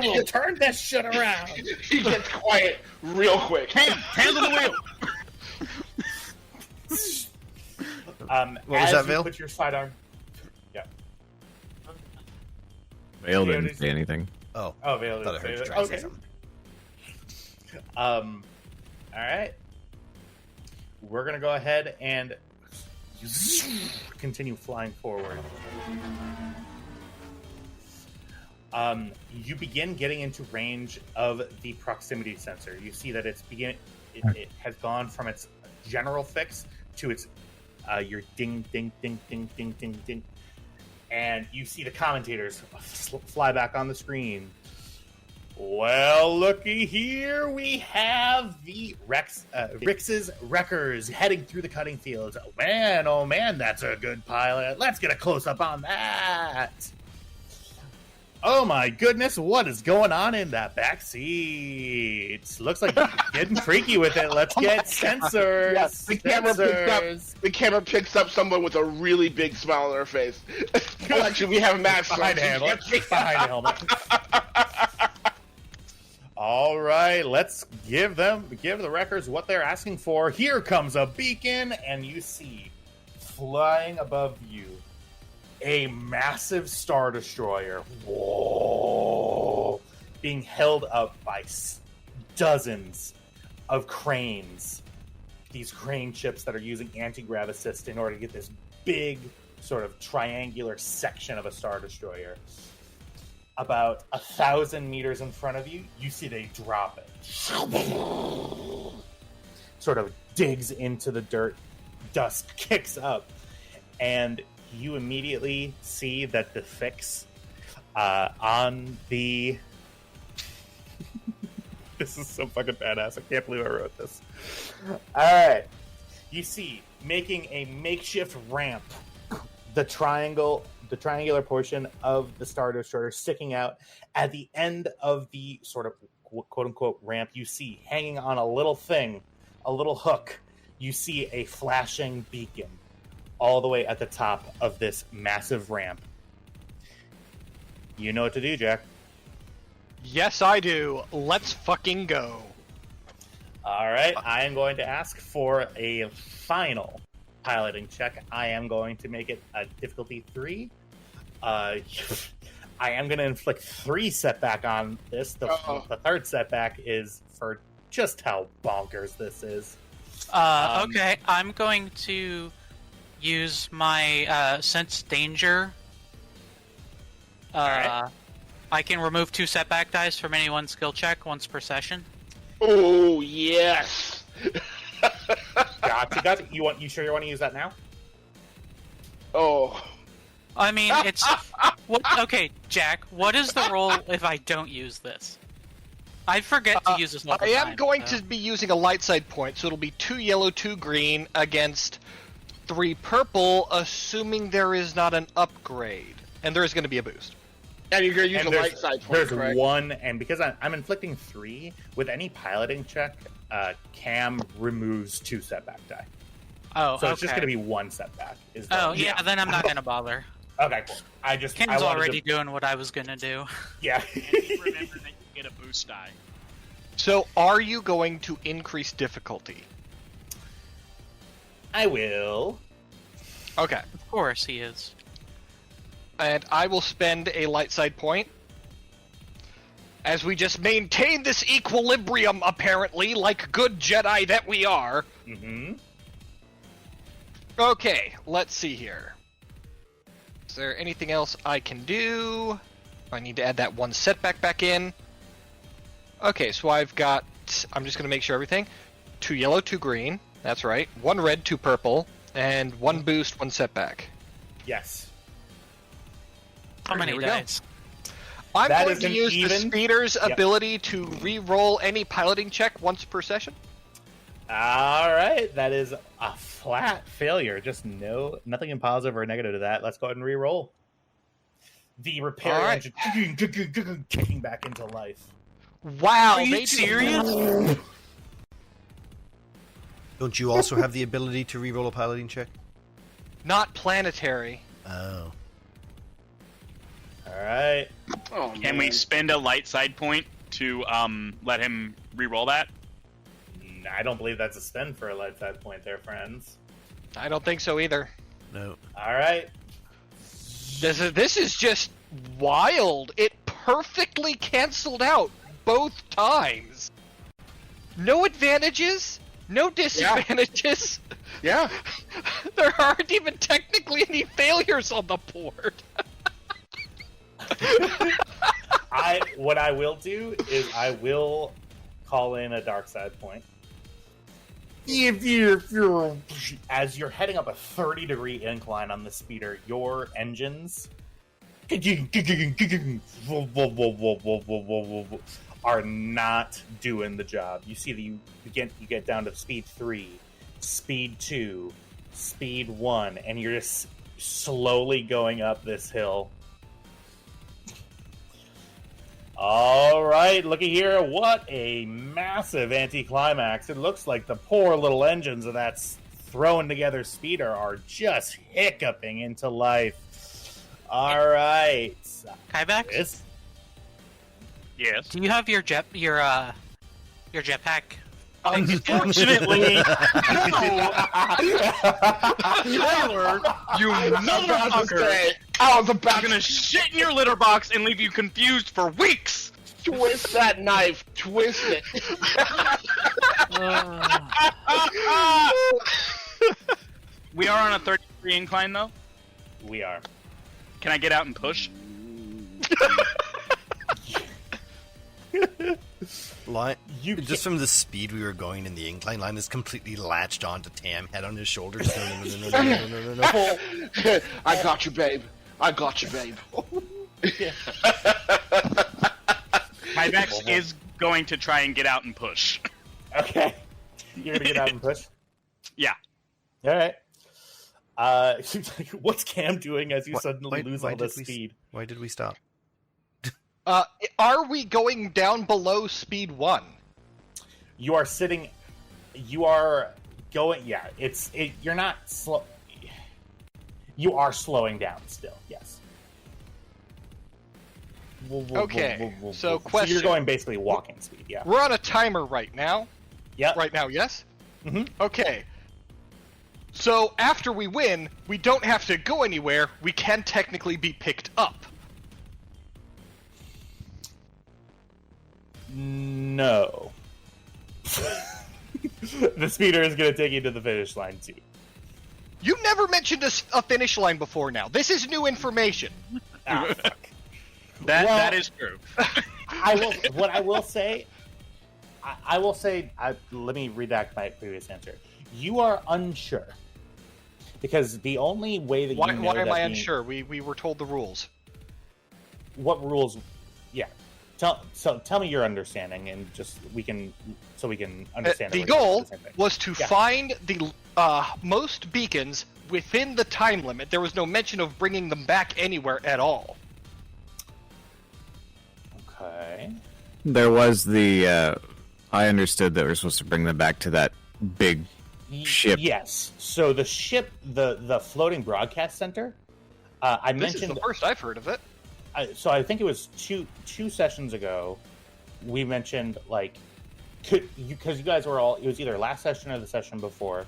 will turn this shit around. He gets quiet real quick. Hands on the wheel. What was that, Vale? Put your sidearm. Yeah. Vale didn't say anything. Oh, Vale thought I heard you didn't try to say say it. something. All right. We're gonna go ahead and continue flying forward. You begin getting into range of the proximity sensor. You see that it has gone from its general fix to its your ding ding ding ding ding ding ding, and you see the commentators fly back on the screen. Well, looky here, we have the Rix's Wreckers heading through the cutting fields. Man, oh man, that's a good pilot. Let's get a close-up on that. Oh my goodness, what is going on in that back seat? Looks like getting freaky with it. Let's get sensors. Yes, the camera picks up someone with a really big smile on their face. Well, actually, we have a mask behind the helmet. Behind the helmet. All right, let's give the Wreckers what they're asking for. Here comes a beacon, and you see flying above you a massive Star Destroyer. Whoa! Being held up by dozens of cranes. These crane ships that are using anti-grav assist in order to get this big sort of triangular section of a Star Destroyer. About 1,000 meters in front of you, you see they drop it. Sort of digs into the dirt, dust kicks up, and you immediately see that the fix on the... This is so fucking badass. I can't believe I wrote this. Alright. You see, making a makeshift ramp, the triangular portion of the Star Destroyer sticking out at the end of the sort of quote-unquote ramp. You see, hanging on a little thing, a little hook, you see a flashing beacon all the way at the top of this massive ramp. You know what to do, Jack. Yes, I do. Let's fucking go. All right, I am going to ask for a final piloting check. I am going to make it a difficulty 3. I am going to inflict 3 setback on this. The third setback is for just how bonkers this is. Okay, I'm going to use my sense danger. Right. I can remove 2 setback dice from any one skill check once per session. Oh yes. Gotcha. You sure you want to use that now? Oh. I mean, it's... Okay, Jack, what is the roll if I don't use this? I forget to use this all the time. I am going to be using a light side point, so it'll be 2 yellow, 2 green against 3 purple, assuming there is not an upgrade. And there is going to be a boost. And you're going to use a light side point, There's correct? 1, and because I'm inflicting 3, with any piloting check, Cam removes 2 setback die. Oh, so it's just going to be 1 setback. Yeah, then I'm not going to bother. Okay, cool. Ken's already doing what I was going to do. Yeah. And remember that you get a boost die. So, are you going to increase difficulty? I will. Okay. Of course he is. And I will spend a light side point. As we just maintain this equilibrium, apparently, like good Jedi that we are. Mm-hmm. Okay, let's see here. Is there anything else I can do? I need to add that 1 setback back in. Okay, so I've got... I'm just going to make sure everything. 2 yellow, 2 green. That's right. 1 red, 2 purple. And 1 boost, 1 setback. Yes. How many Here we dice? I'm That going is to an use the even- speeder's Yep. ability to re-roll any piloting check once per session. All right, that is a flat failure. Just nothing in positive or negative to that. Let's go ahead and re-roll. The repair All right. engine kicking back into life. Wow, Are you they do- serious? Don't you also have the ability to reroll a piloting check? Not planetary. Oh. All right. Oh, Can we spend a light side point to let him re-roll that? I don't believe that's a spend for a light side point there, friends. I don't think so either. No. All right. This is just wild. It perfectly canceled out both times. No advantages, no disadvantages. Yeah. There aren't even technically any failures on the board. What I will do is I will call in a dark side point. If you're as you're heading up a 30-degree incline on the speeder, your engines are not doing the job. You see that you get down to speed 3, speed 2, speed 1, and you're just slowly going up this hill. All right, looky here. What a massive anticlimax. It looks like the poor little engines of that thrown together speeder are just hiccuping into life. All right. Kybax? This Yes. Do you have your jetpack? Unfortunately, Tyler, you motherfucker, I was about I'm gonna shit in your litter box and leave you confused for weeks. to twist that knife. Twist it. We are on a 30-degree incline, though. we are. Can I get out and push? Line, You just from the speed we were going in the incline, line is completely latched onto Tam, head on his shoulders. No. I got you, babe. I got you, babe. Kybex is going to try and get out and push. Okay. You're gonna get out and push? Yeah. All right. What's Cam doing as you suddenly lose all this speed? Why did we stop? Are we going down below speed 1? You are sitting. You are going. Yeah, you're not slow. You are slowing down still. Yes. Okay, so So question. you're going basically walking speed. Yeah. We're on a timer right now. Yeah. Right now, yes? Mhm. Okay. So after we win, we don't have to go anywhere. We can technically be picked up. No. The speeder is going to take you to the finish line too. You never mentioned a finish line before now. This is new information. Ah, fuck. That is true. What I will say. Let me redact my previous answer. You are unsure because the only way that Why you know am that I being- unsure? We were told the rules. What rules? Yeah. Tell me your understanding, and we can understand. The that we're doing goal the same thing. was to Yeah. find the most beacons within the time limit. There was no mention of bringing them back anywhere at all. Okay. There was the. I understood that we're supposed to bring them back to that big ship. Yes. So the ship, the floating broadcast center. I This is mentioned. the first I've heard of it. So I think it was two sessions ago. We mentioned because you guys were all. It was either last session or the session before.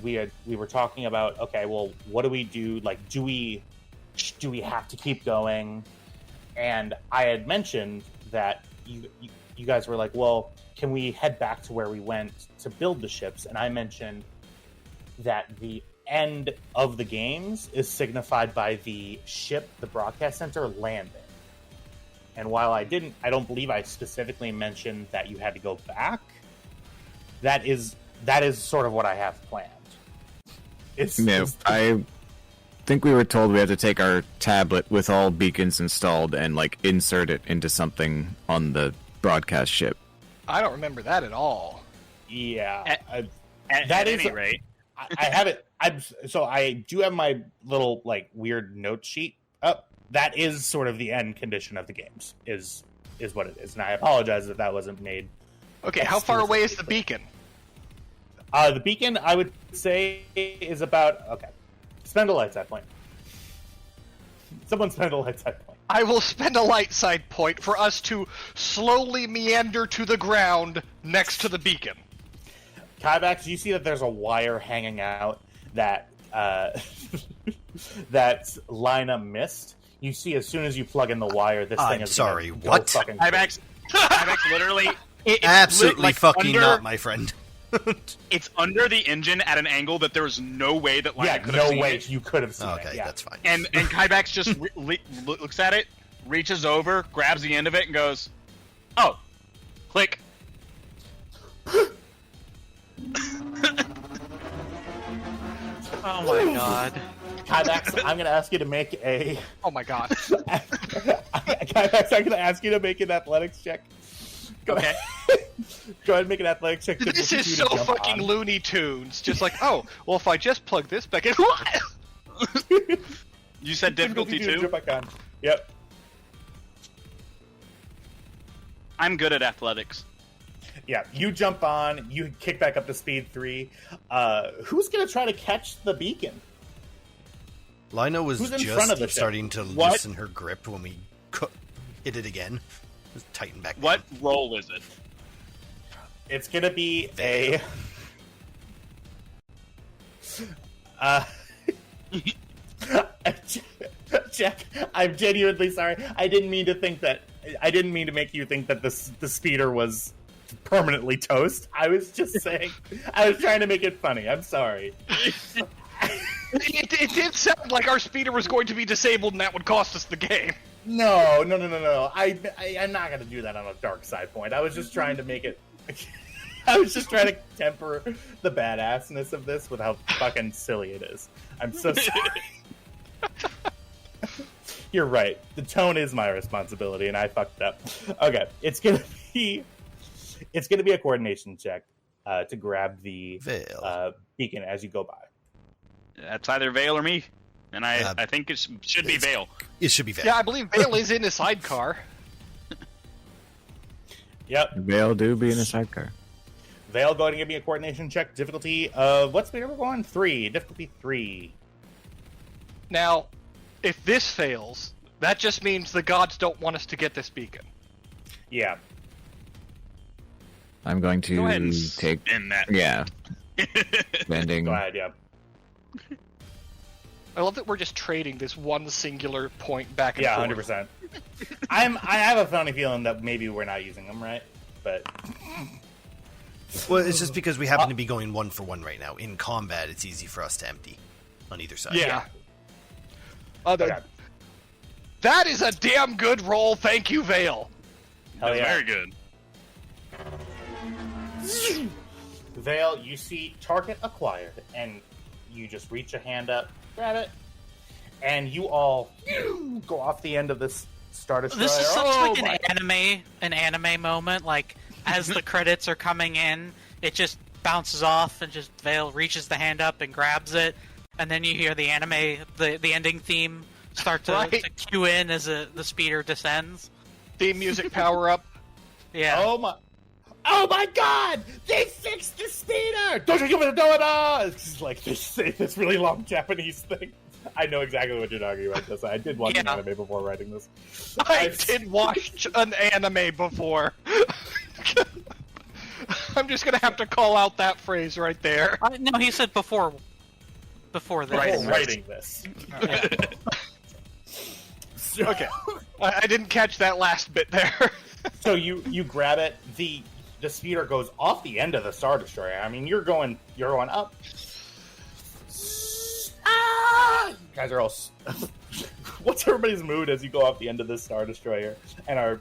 We were talking about, okay, well, what do we do? Like, do we have to keep going? And I had mentioned that you guys were like, well, can we head back to where we went to build the ships? And I mentioned that the end of the games is signified by the ship, the broadcast center, landing. And while I don't believe I specifically mentioned that you had to go back. That is sort of what I have planned. I think we were told we had to take our tablet with all beacons installed and like insert it into something on the broadcast ship. I don't remember that at all. Yeah, At any rate, I have it. I do have my little like weird note sheet up. That is sort of the end condition of the games. Is what it is, and I apologize if that wasn't made. Okay, how far away is the beacon? The beacon, I would say, is about... Okay. Spend a light side point. Someone spend a light side point. I will spend a light side point for us to slowly meander to the ground next to the beacon. Kyvax, you see that there's a wire hanging out that that Lina missed. You see as soon as you plug in the wire, this thing is... sorry, what? Kyvax literally... Absolutely like fucking under, not, my friend. It's under the engine at an angle that there was no way that Lina could have seen it. You could have seen it. Okay, Yeah. that's fine. And Kyvax just looks at it, reaches over, grabs the end of it, and goes, "Oh, click." Oh my god. Kyvax, I'm going to ask you to make a... Oh my god. Kyvax, I'm going to ask you to make an athletics check. Go ahead and make an athletics check. This is so fucking Looney Tunes. Just like, oh, well, if I just plug this back in... You said difficulty 2? Yep. I'm good at athletics. Yeah, you jump on, you kick back up to speed 3. Who's going to try to catch the beacon? Lina was Who's in front of the just ship? starting to loosen her grip when we hit it again. Just tighten back. What roll is it? It's going to be a... Jack, I'm genuinely sorry. I didn't mean to make you think that the speeder was permanently toast. I was just saying... I was trying to make it funny. I'm sorry. It did sound like our speeder was going to be disabled and that would cost us the game. No. I'm not going to do that on a dark side point. I was just trying to make it... I was just trying to temper the badassness of this with how fucking silly it is. I'm so sorry. You're right. The tone is my responsibility, and I fucked up. Okay, it's gonna be a coordination check to grab the beacon as you go by. That's either Vale or me, and I think it should be Vale. It should be Vale. Yeah, I believe Vale is in a sidecar. Yep. Vale do be in a sidecar. Vale, go ahead and give me a coordination check. Difficulty of what speed are we going? 3. Difficulty 3. Now, if this fails, that just means the gods don't want us to get this beacon. Yeah. I'm going Go ahead and to take... spin that. Yeah. Landing. Go ahead, yeah. I love that we're just trading this one singular point back and forth. Yeah, 100%. I have a funny feeling that maybe we're not using them right, but... Well, it's just because we happen to be going 1 for 1 right now. In combat, it's easy for us to empty on either side. Yeah. Okay. That is a damn good roll. Thank you, Vale. Hell yeah. Very good. Vale, you see target acquired, and you just reach a hand up, grab it, and you all go off the end of this Star Destroyer. This is such like an anime moment. Like as the credits are coming in, it just bounces off, and just Vale reaches the hand up and grabs it, and then you hear the the ending theme start to cue in as the speeder descends. Theme music power up. Yeah. Oh my God! They fixed the speeder! Don't you give it a donut! It's like they say this really long Japanese thing. I know exactly what you're talking about. This I did watch an anime before writing this. I did watch an anime before. I'm just gonna have to call out that phrase right there. No, he said before this. Writing this. Yeah. Okay, I didn't catch that last bit there. So you grab it. The speeder goes off the end of the Star Destroyer. I mean, you're going up. Ah! You guys are all What's everybody's mood as you go off the end of this Star Destroyer and are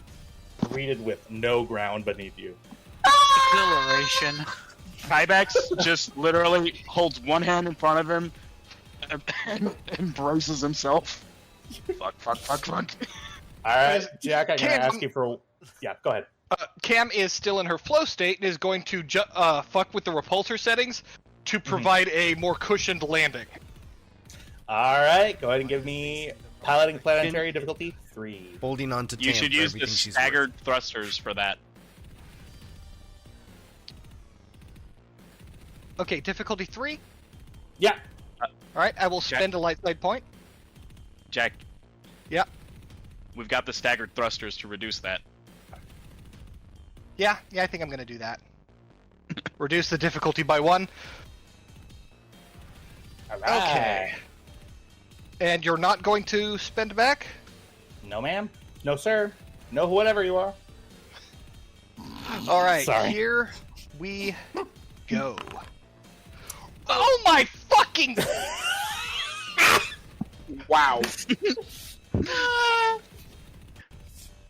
greeted with no ground beneath you? Exhilaration. Kybex just literally holds one hand in front of him and embraces himself. Fuck. All right, Jack, I'm going Cam- to ask you for... Yeah, go ahead. Cam is still in her flow state and is going to fuck with the repulsor settings to provide a more cushioned landing. All right, go ahead and give me piloting planetary difficulty 3. Holding on to You Tam should for use the everything she's staggered thrusters for that. Okay, difficulty 3. Yeah. Alright, I will spend a light side point. Jack. Yeah. We've got the staggered thrusters to reduce that. Yeah, I think I'm going to do that. Reduce the difficulty by 1. All right. Okay. And you're not going to spend back? No, ma'am. No, sir. No, whatever you are. Alright, Sorry. here we go. Oh my fucking... Wow.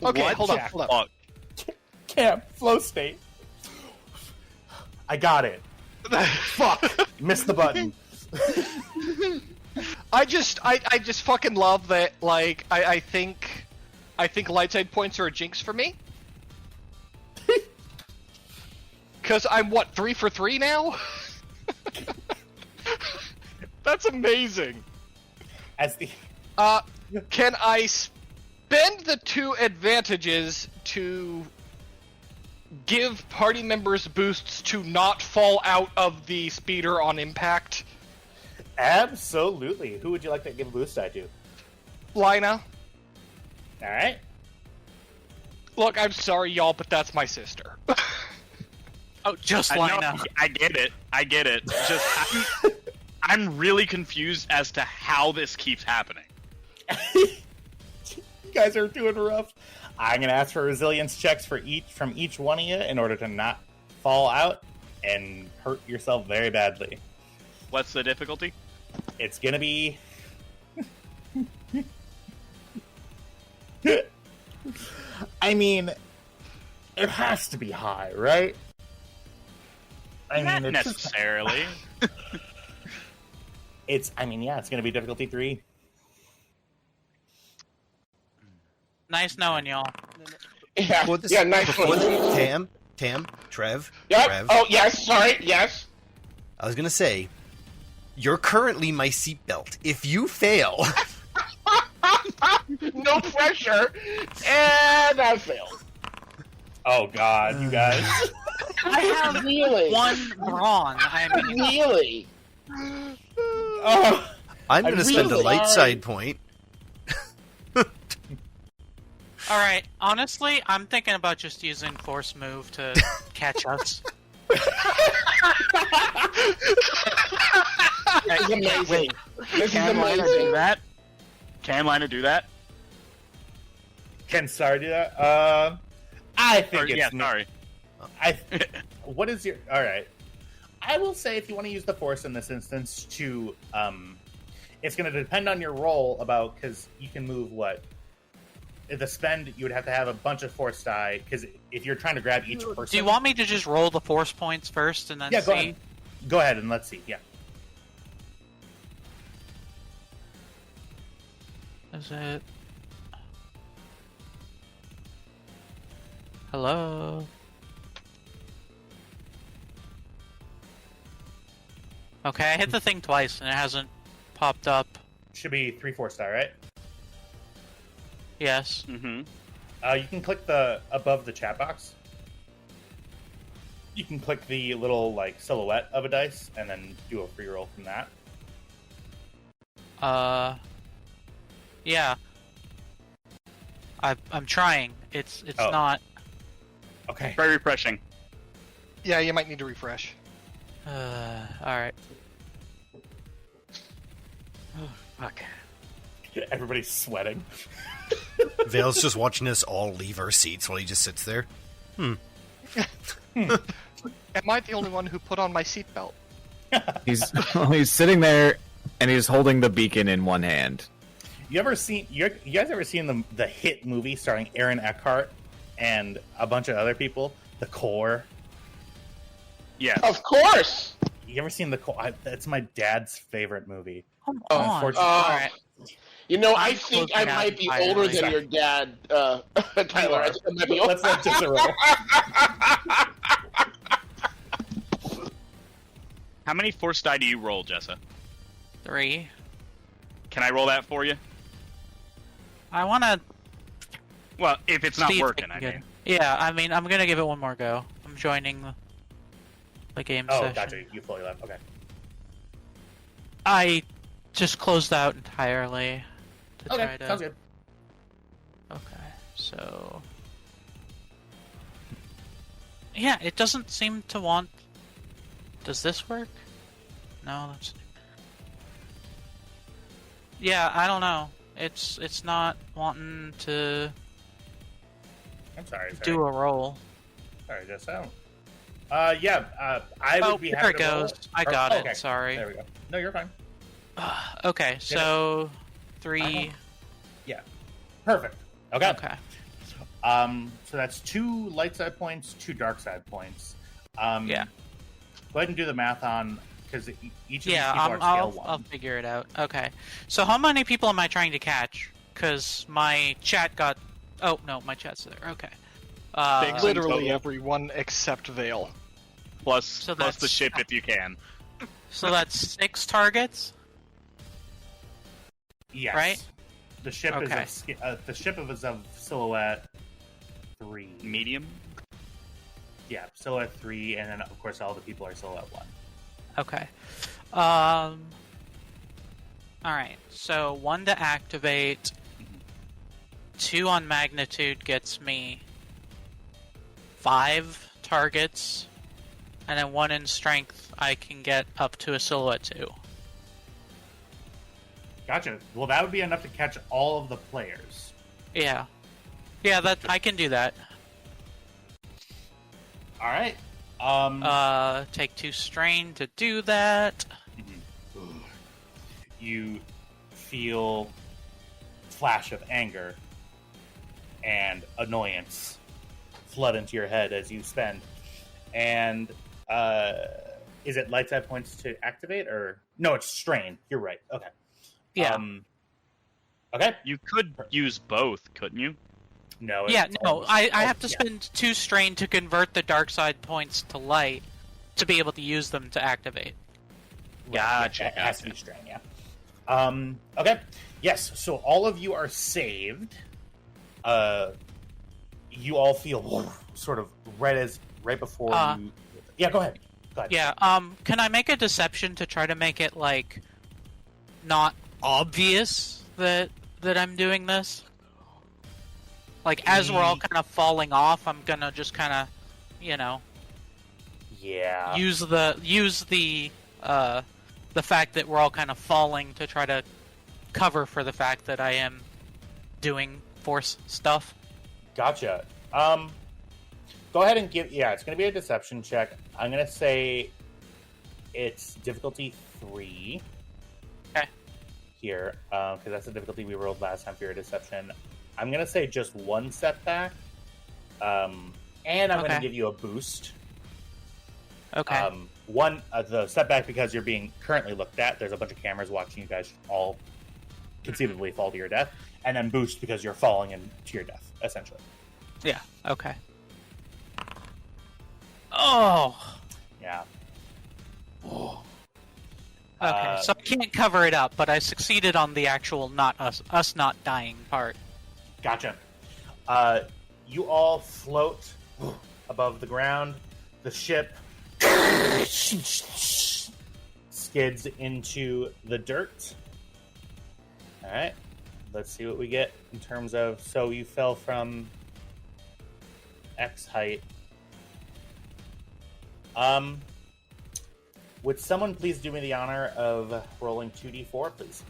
Okay, What, hold on. Jack? Fuck. Camp, flow state. I got it. Fuck. Missed the button. I just fucking love that. Like, I think light side points are a jinx for me. Cause I'm what 3 for 3 now. That's amazing. As the Can I spend the 2 advantages to give party members boosts to not fall out of the speeder on impact? Absolutely. Who would you like to give a boost die to? Lina. All right. Look, I'm sorry, y'all, but that's my sister. Oh, just I know, Lina. I get it. Just I'm really confused as to how this keeps happening. You guys are doing rough. I'm gonna ask for resilience checks from each one of you in order to not fall out and hurt yourself very badly. What's the difficulty? It's gonna be. I mean, it has to be high, right? I Not mean, necessarily. it's gonna be difficulty 3. Nice knowing y'all. Yeah, Before this, yeah, nice before one. Tam, Trev, Yep. Trev. Oh, yes, sorry, yes. I was gonna say, you're currently my seatbelt. If you fail, No pressure. And I failed. Oh God, you guys! I have Really? one wrong. I mean, Really? Oh, I'm I'm gonna spend a really light sorry. side point. all right. Honestly, I'm thinking about just using force move to catch us. This is amazing. This is Can Lina do amazing. that? Can Lina do that? can Sar do that? I think Or, it's yeah, sorry. What is your? All right. I will say if you want to use the force in this instance to, it's going to depend on your roll about because you can move what. The spend you would have to have a bunch of force die because if you're trying to grab each person. Do you want me to just roll the force points first and then Yeah, see? go ahead. Go ahead and let's see. Yeah. Is it? Hello? Okay, I hit the thing twice and it hasn't popped up. Should be 3 force die, right? Yes. Mm-hmm. You can click the above the chat box. You can click the little like silhouette of a dice and then do a free roll from that. Yeah. I'm trying. It's Oh. not. Okay. Very refreshing. Yeah, you might need to refresh. Alright. Oh, fuck. Everybody's sweating. Vale's just watching us all leave our seats while he just sits there. Am I the only one who put on my seatbelt? He's sitting there and he's holding the beacon in one hand. You guys ever seen the hit movie starring Aaron Eckhart and a bunch of other people, The Core? Yes. Of course. You ever seen The Core? That's my dad's favorite movie. Come Oh, on. unfortunately- All right. You know, I I'm think closing I out might be entirely. older than your dad, Tyler. I think I might be older. Let's let Jessa roll. How many force die do you roll, Jessa? 3. Can I roll that for you? I want to. Well, if it's not working, I mean. Yeah, I mean, I'm gonna give it one more go. I'm joining the game Oh, session. gotcha. You fully left. Okay. I just closed out entirely to try Okay, to. sounds good. Okay, so yeah, it doesn't seem to want. Does this work? No, that's. Yeah, I don't know. It's not wanting to I'm sorry. do a roll. Sorry, Jessa. I would be there happy it to roll. goes. I got it. Okay. Sorry. There we go. No, you're fine. Okay, so 3. Perfect. Okay. Okay. So that's 2 light side points, 2 dark side points. Yeah. Go ahead and do the math on, because each of these people Yeah, are scale 1. I'll figure it out. Okay. So how many people am I trying to catch? Because my chat got. Oh no, my chat's there. Okay. Thanks. Literally total. everyone except Vale. Plus the that's- ship if you can. So that's 6 targets. Yes. Right? The ship Okay. is of silhouette 3. Medium? Yeah, silhouette 3, and then of course all the people are silhouette 1. Okay. All right. So 1 to activate. 2 on magnitude gets me 5 targets, and then 1 in strength I can get up to a silhouette 2. Gotcha. Well, that would be enough to catch all of the players. Yeah. Yeah, that I can do that. All right. Take 2 strain to do that. You feel flash of anger and annoyance flood into your head as you spend. And is it light side points to activate, or no? It's strain. You're right. Okay. Yeah. Okay. You could use both, couldn't you? No. Yeah, it's no, almost- I have to yeah. spend 2 strain to convert the dark side points to light to be able to use them to activate. Gotcha, It has to gotcha. be strain. Yeah. Okay. Yes. So all of you are saved. You all feel sort of right before you. Yeah. Go ahead. Go ahead. Yeah, can I make a deception to try to make it, like, not obvious that I'm doing this? Like, as we're all kind of falling off, I'm gonna just kind of, Yeah. use the fact that we're all kind of falling to try to cover for the fact that I am doing force stuff. Gotcha. Go ahead and give. Yeah, it's going to be a deception check. I'm going to say it's difficulty 3. Okay. Here, because that's the difficulty we rolled last time for your deception. I'm going to say just 1 setback. And I'm going to Okay. give you a boost. Okay. One, the setback because you're being currently looked at. There's a bunch of cameras watching you guys all conceivably fall to your death. And then boost because you're falling into your death, essentially. Yeah, okay. Oh! Yeah. Okay, so I can't cover it up, but I succeeded on the actual not us not dying part. Gotcha. You all float above the ground. The ship skids into the dirt. All right. Let's see what we get in terms of. So you fell from X height. Would someone please do me the honor of rolling 2d4, please?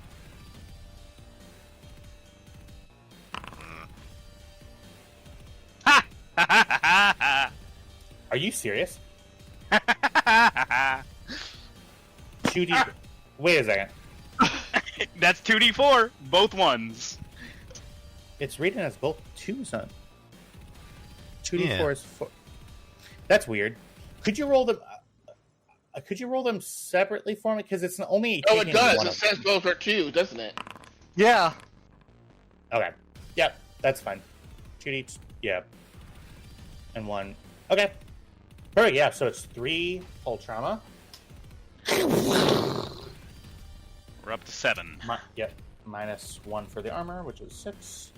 Are you serious? 2d. Wait a second. That's 2d4, both ones. It's reading as both 2s, huh? 2d4 Yeah. is 4. That's weird. Could you roll them? Could you roll them separately for me? Because it's only. Oh, it taking does. one It of says them. both are 2, doesn't it? Yeah. Okay. Yep. That's fine. 2d. Yeah. And 1. Okay. Perfect. Yeah. So it's 3 hull trauma. We're up to 7. Yep. Minus 1 for the armor, which is 6.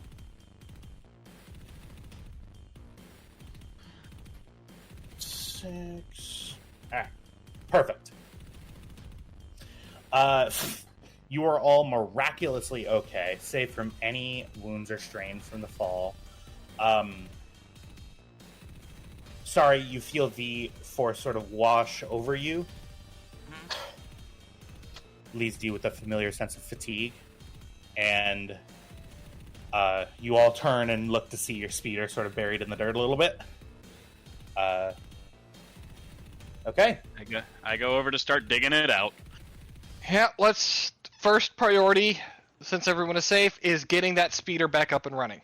Alright. Perfect. You are all miraculously okay, save from any wounds or strains from the fall. Sorry, you feel the force sort of wash over you. Leaves you with a familiar sense of fatigue. And you all turn and look to see your speeder sort of buried in the dirt a little bit. Okay. I go over to start digging it out. Yeah, let's... First priority, since everyone is safe, is getting that speeder back up and running.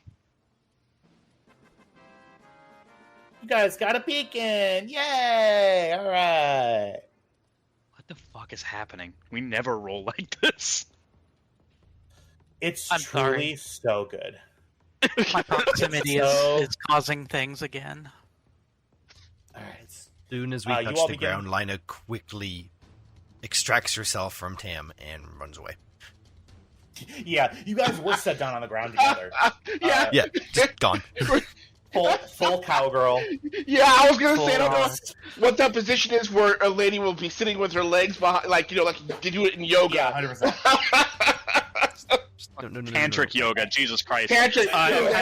You guys got a beacon! Yay! Alright. What the fuck is happening? We never roll like this. It's I'm truly so good. My proximity So- is causing things again. Alright. As soon as we You touch all the begin- ground, Lina quickly extracts herself from Tam and runs away. Yeah, you guys were set down on the ground together. Yeah. Yeah, just gone. Full cowgirl. Yeah, I was gonna say, I don't know Full what that position is where a lady will be sitting with her legs behind, like, you know, like you do it in yoga. Yeah, 100%. No. Tantric yoga, Jesus Christ. Tantric yoga.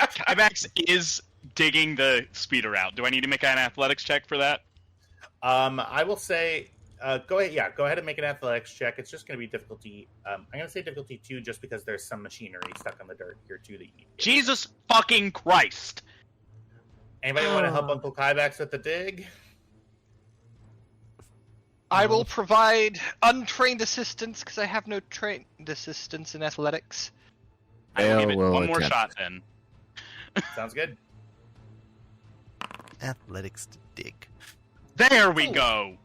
Kybax is digging the speeder out. Do I need to make an athletics check for that? I will say, go ahead. Yeah, go ahead and make an athletics check. It's just going to be difficulty. I'm going to say difficulty 2, just because there's some machinery stuck on the dirt here too that you need. Jesus fucking Christ. Anybody want to help Uncle Kybax with the dig? I will provide untrained assistance, because I have no trained assistance in athletics. I will give it will one more attempt. shot then. Sounds good. Athletics to dig. There we Oh. go.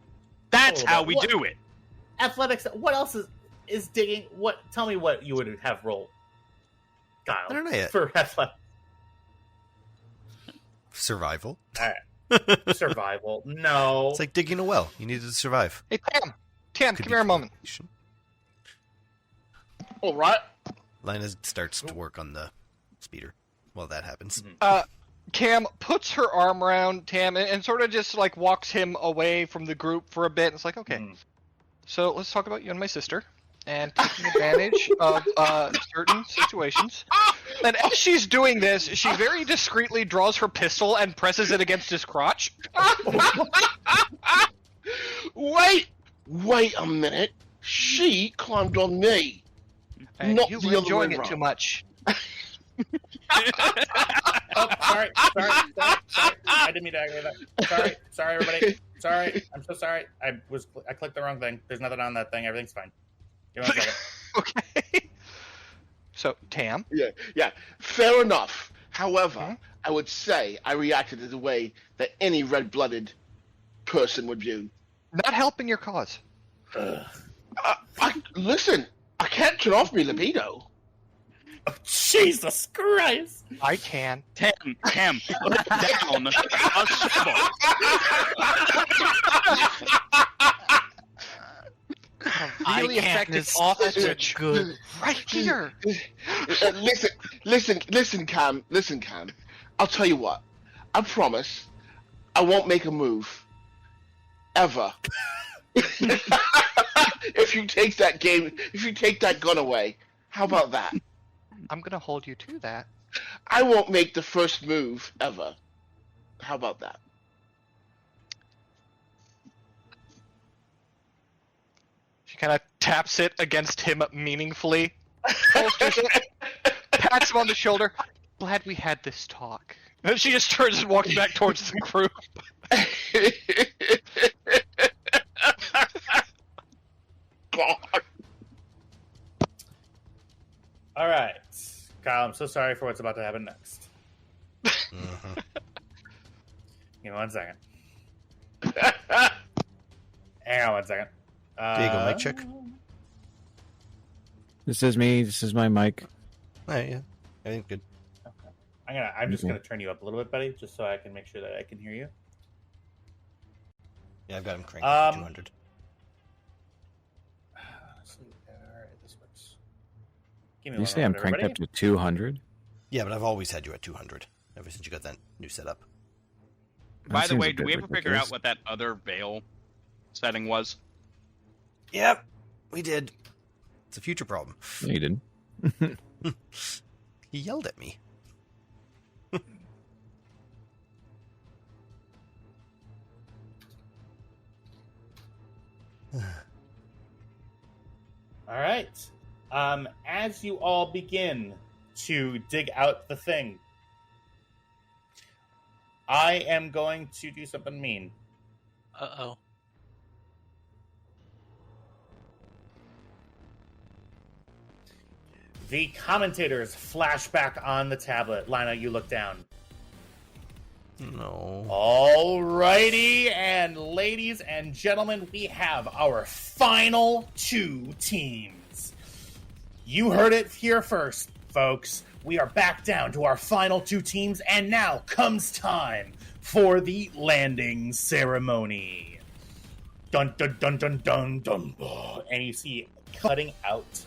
That's Oh, how that- we what? do it. Athletics. What else is digging? What? Tell me what you would have rolled, Kyle. I don't know yet. For athletics. Survival. Survival. No. It's like digging a well. You need to survive. Hey, Tam, Could come be here a moment. coordination. All right. Lina starts to work on the speeder while that happens. Cam puts her arm around Tam and sort of just like walks him away from the group for a bit. And it's like, okay, so let's talk about you and my sister and taking advantage of certain situations. And as she's doing this, she very discreetly draws her pistol and presses it against his crotch. Wait a minute. She climbed on me. And Not you the were other enjoying way it around. too much. Oh, sorry. I didn't mean to aggravate that. Sorry, everybody. Sorry. I'm so sorry. I clicked the wrong thing. There's nothing on that thing. Everything's fine. Give me 1 second. Okay. So, Tam, Yeah. Fair enough. However, Hmm? I would say I reacted in the way that any red-blooded person would do. not helping your cause. Listen, I can't turn off my libido. Jesus Christ! I can. Tam, put down a shovel. Really I can't. effective It's off such a switch. good. Right here. Listen, Cam. I'll tell you what. I promise I won't make a move. Ever. If you take that gun away, how about that? I'm gonna hold you to that. I won't make the first move ever. How about that? She kind of taps it against him meaningfully, holsters it, pats him on the shoulder. Glad we had this talk. And she just turns and walks back towards the group. God. All right, Kyle. I'm so sorry for what's about to happen next. Mhm. Give me 1 second. Hang on 1 second. There you go, mic check. This is me. This is my mic. All right, yeah, I think good. I'm just Okay. gonna turn you up a little bit, buddy, just so I can make sure that I can hear you. Yeah, I've got him cranked up to 200. All right, this works. Give me You one say I'm moment, cranked up everybody. to 200? Yeah, but I've always had you at 200 ever since you got that new setup. By That the seems way, a did we bit ever figure out ridiculous. what that other veil setting was? Yep, we did. It's a future problem. No, you didn't. He yelled at me. All right. As you all begin to dig out the thing, I am going to do something mean. Uh-oh. The commentators flash back on the tablet. Lina, you look down. No. Alrighty, and ladies and gentlemen, we have our final 2 teams. You heard it here first, folks. We are back down to our final 2 teams, and now comes time for the landing ceremony. Dun dun dun dun dun dun. And you see cutting out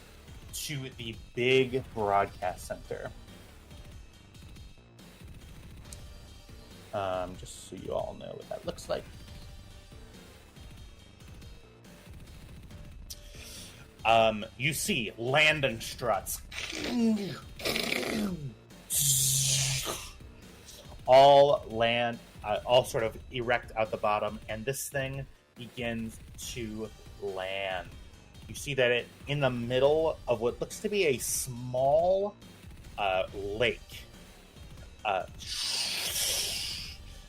to the big broadcast center. Just so you all know what that looks like. You see landing struts. All land, all sort of erect out the bottom, and this thing begins to land. You see that it in the middle of what looks to be a small lake.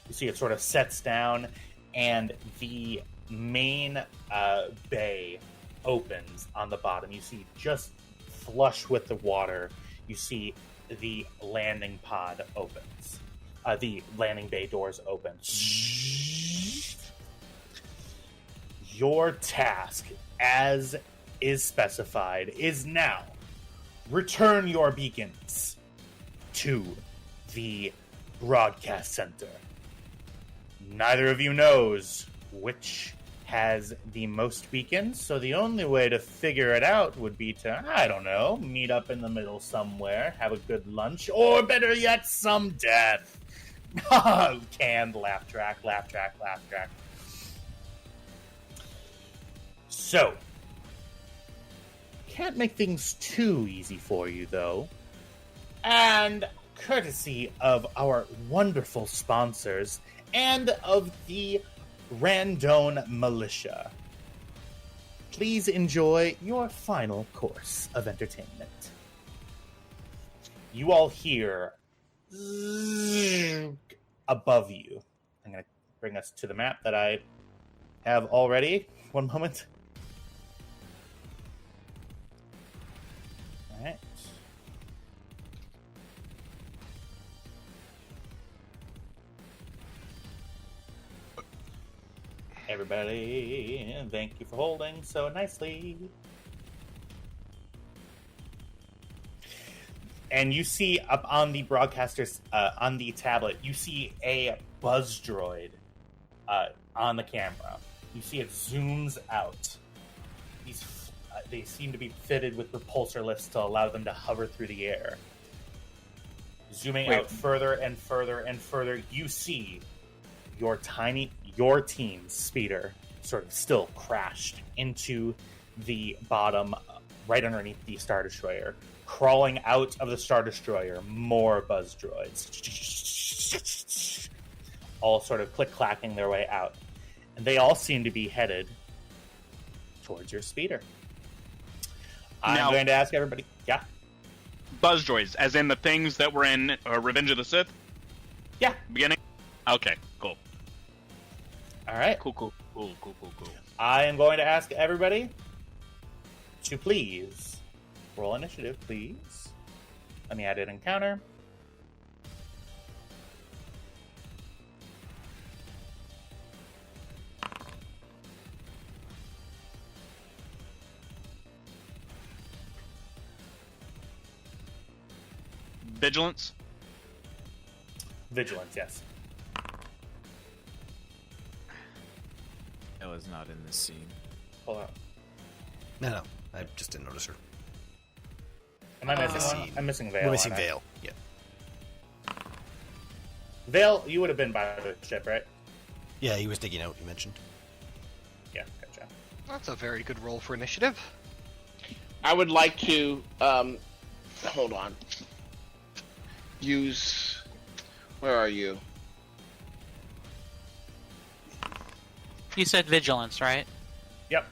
You see it sort of sets down, and the main bay opens on the bottom. You see just flush with the water, you see the landing pod opens. The landing bay doors open. Your task, as is specified, is now return your beacons to the broadcast center. Neither of you knows which has the most beacons, so the only way to figure it out would be to, I don't know, meet up in the middle somewhere, have a good lunch, or better yet, some death. Canned laugh track, laugh track, laugh track. So, can't make things too easy for you, though. And courtesy of our wonderful sponsors and of the Randone Militia, please enjoy your final course of entertainment. You all hear above you. I'm going to bring us to the map that I have already. One moment. All right. Everybody, thank you for holding so nicely. And you see up on the broadcasters, on the tablet, you see a buzz droid on the camera. You see it zooms out. They seem to be fitted with repulsor lifts to allow them to hover through the air. Zooming out further and further and further, you see your team's speeder sort of still crashed into the bottom, right underneath the Star Destroyer. Crawling out of the Star Destroyer, more buzz droids. All sort of click-clacking their way out. And they all seem to be headed towards your speeder. I'm going to ask everybody... Yeah? Buzz droids, as in the things that were in Revenge of the Sith? Yeah. Beginning? Okay, cool. All right. Cool. I am going to ask everybody to please Roll initiative, please. Let me add an encounter. Vigilance. Vigilance, yes. Ella's not in this scene. Pull out. No, I just didn't notice her. Am I missing one? Scene. I'm missing Vale. We're missing aren't I? Vale. Yeah. Vale, you would have been by the ship, right? Yeah, he was digging out, you mentioned. Yeah, gotcha. That's a very good roll for initiative. I would like to hold on. Use. Where are you? You said vigilance, right? Yep.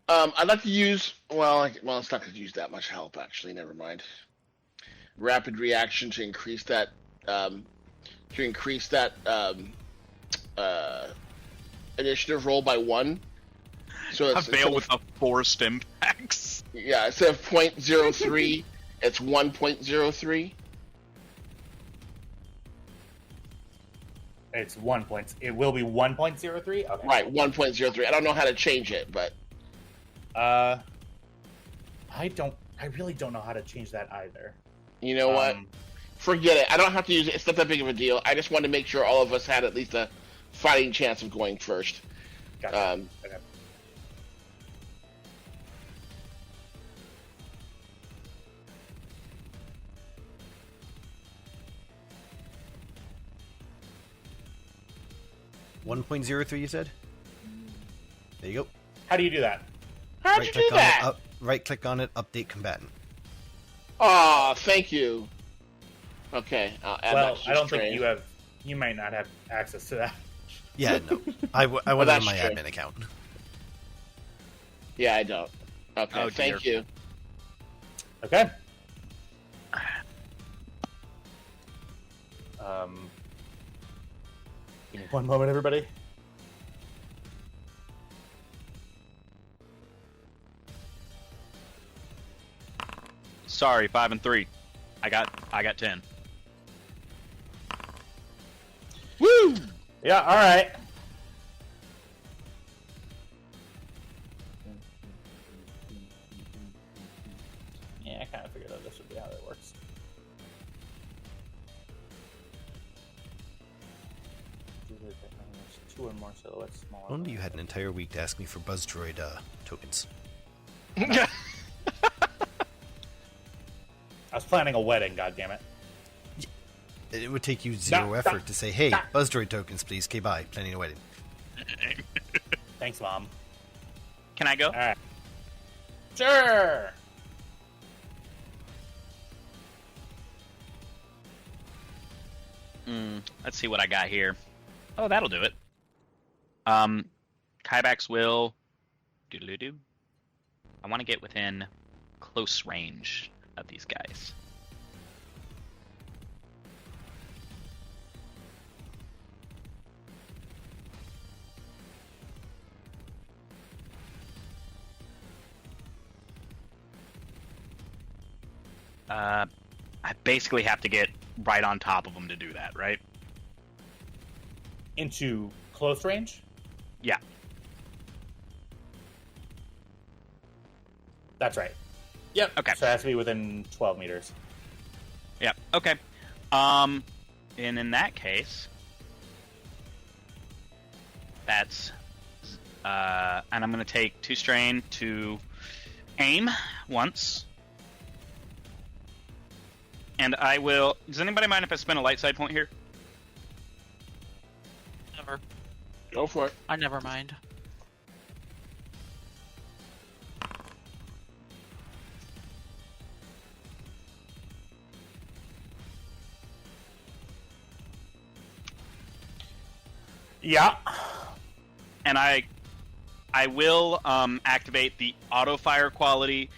I'd like to use. Well, it's not going to use that much help. Actually, never mind. Rapid reaction to increase that. Initiative roll by 1. So A it's Veil with a forced impacts. yeah, instead of 0.03, it's 1.03. It's 1 point. It will be 1.03. Okay. Right, 1.03. I don't know how to change it, but I really don't know how to change that either. you know what? Forget it. I don't have to use it. It's not that big of a deal. I just wanted to make sure all of us had at least a fighting chance of going first. Gotcha. Okay. $1.03, you said? There you go. How do you do that? How'd you do that? Right click on it, update combatant. Oh, thank you. Okay, I'll add Well, that to I don't think train. you have. You might not have access to that. Yeah, no. I went on that's my true. admin account. Yeah, I don't. Okay, Oh, thank you. Okay. Give me one moment, everybody. Sorry, 5 and 3. I got 10. Woo! Yeah. All right. Yeah, I kind of figured that this would be how that works. Two or more silhouettes smaller. Only you had an entire week to ask me for Buzz Droid tokens. I was planning a wedding. God damn it. It would take you zero No, effort no, to say, hey, no. Buzz Droid tokens, please. Okay, bye. Planning a wedding. Thanks, Mom. Can I go? All right. Sure. Let's see what I got here. Oh, that'll do it. Kybax will doodle-doo. I want to get within close range of these guys. I basically have to get right on top of them to do that, right? Into close range? Yeah. That's right. Yep. Okay. So it has to be within 12 meters. Yeah. Okay. And in that case, that's and I'm going to take 2 strain to aim once. And I will. Does anybody mind if I spend a light side point here? Never. Go for it. I never mind. Yeah. And I will activate the auto fire quality.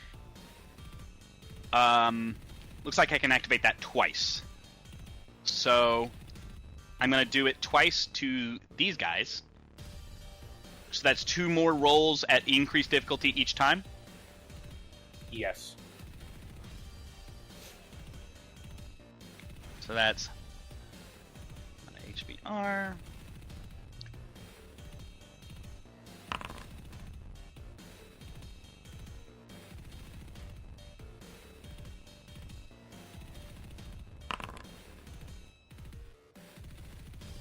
Looks like I can activate that twice. So I'm going to do it twice to these guys. So that's 2 more rolls at increased difficulty each time. Yes. So that's HBR.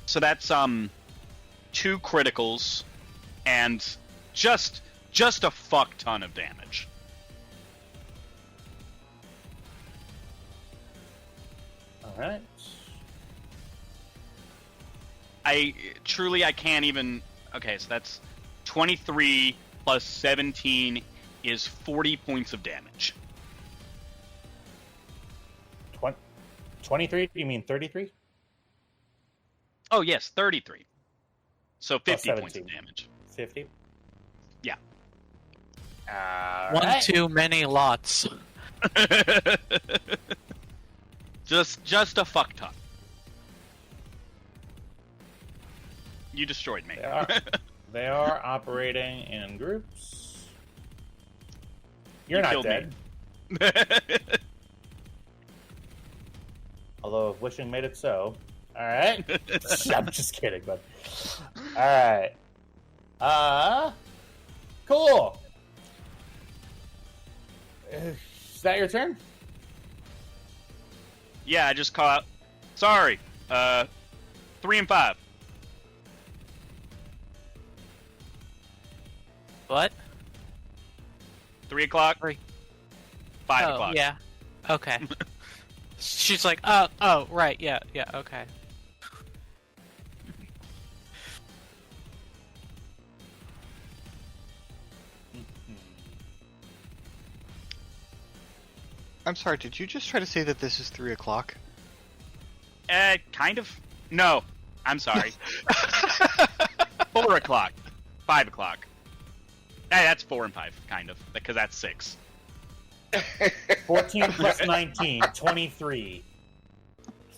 So that's 2 criticals and just a fuck ton of damage. All right. I can't even. Okay, so that's 23 plus 17 is 40 points of damage. 23? You mean 33? Oh yes, 33. So 50 Plus points of 17. damage. 50? Yeah. One too many lots. just a fuck ton. You destroyed me. They are operating in groups. You're You not killed dead. me. Although if wishing made it so. Alright. I'm just kidding, but. Alright. Cool. Is that your turn? Yeah, I just caught. Sorry. 3 and 5. What? 3 o'clock. 3. 5 Oh, o'clock. yeah. Okay. She's like, oh, right, yeah, okay. I'm sorry, did you just try to say that this is 3 o'clock? Kind of. No, I'm sorry. 4 o'clock. 5 o'clock. Hey, that's 4 and 5, kind of, because that's 6. 14 plus 19, 23.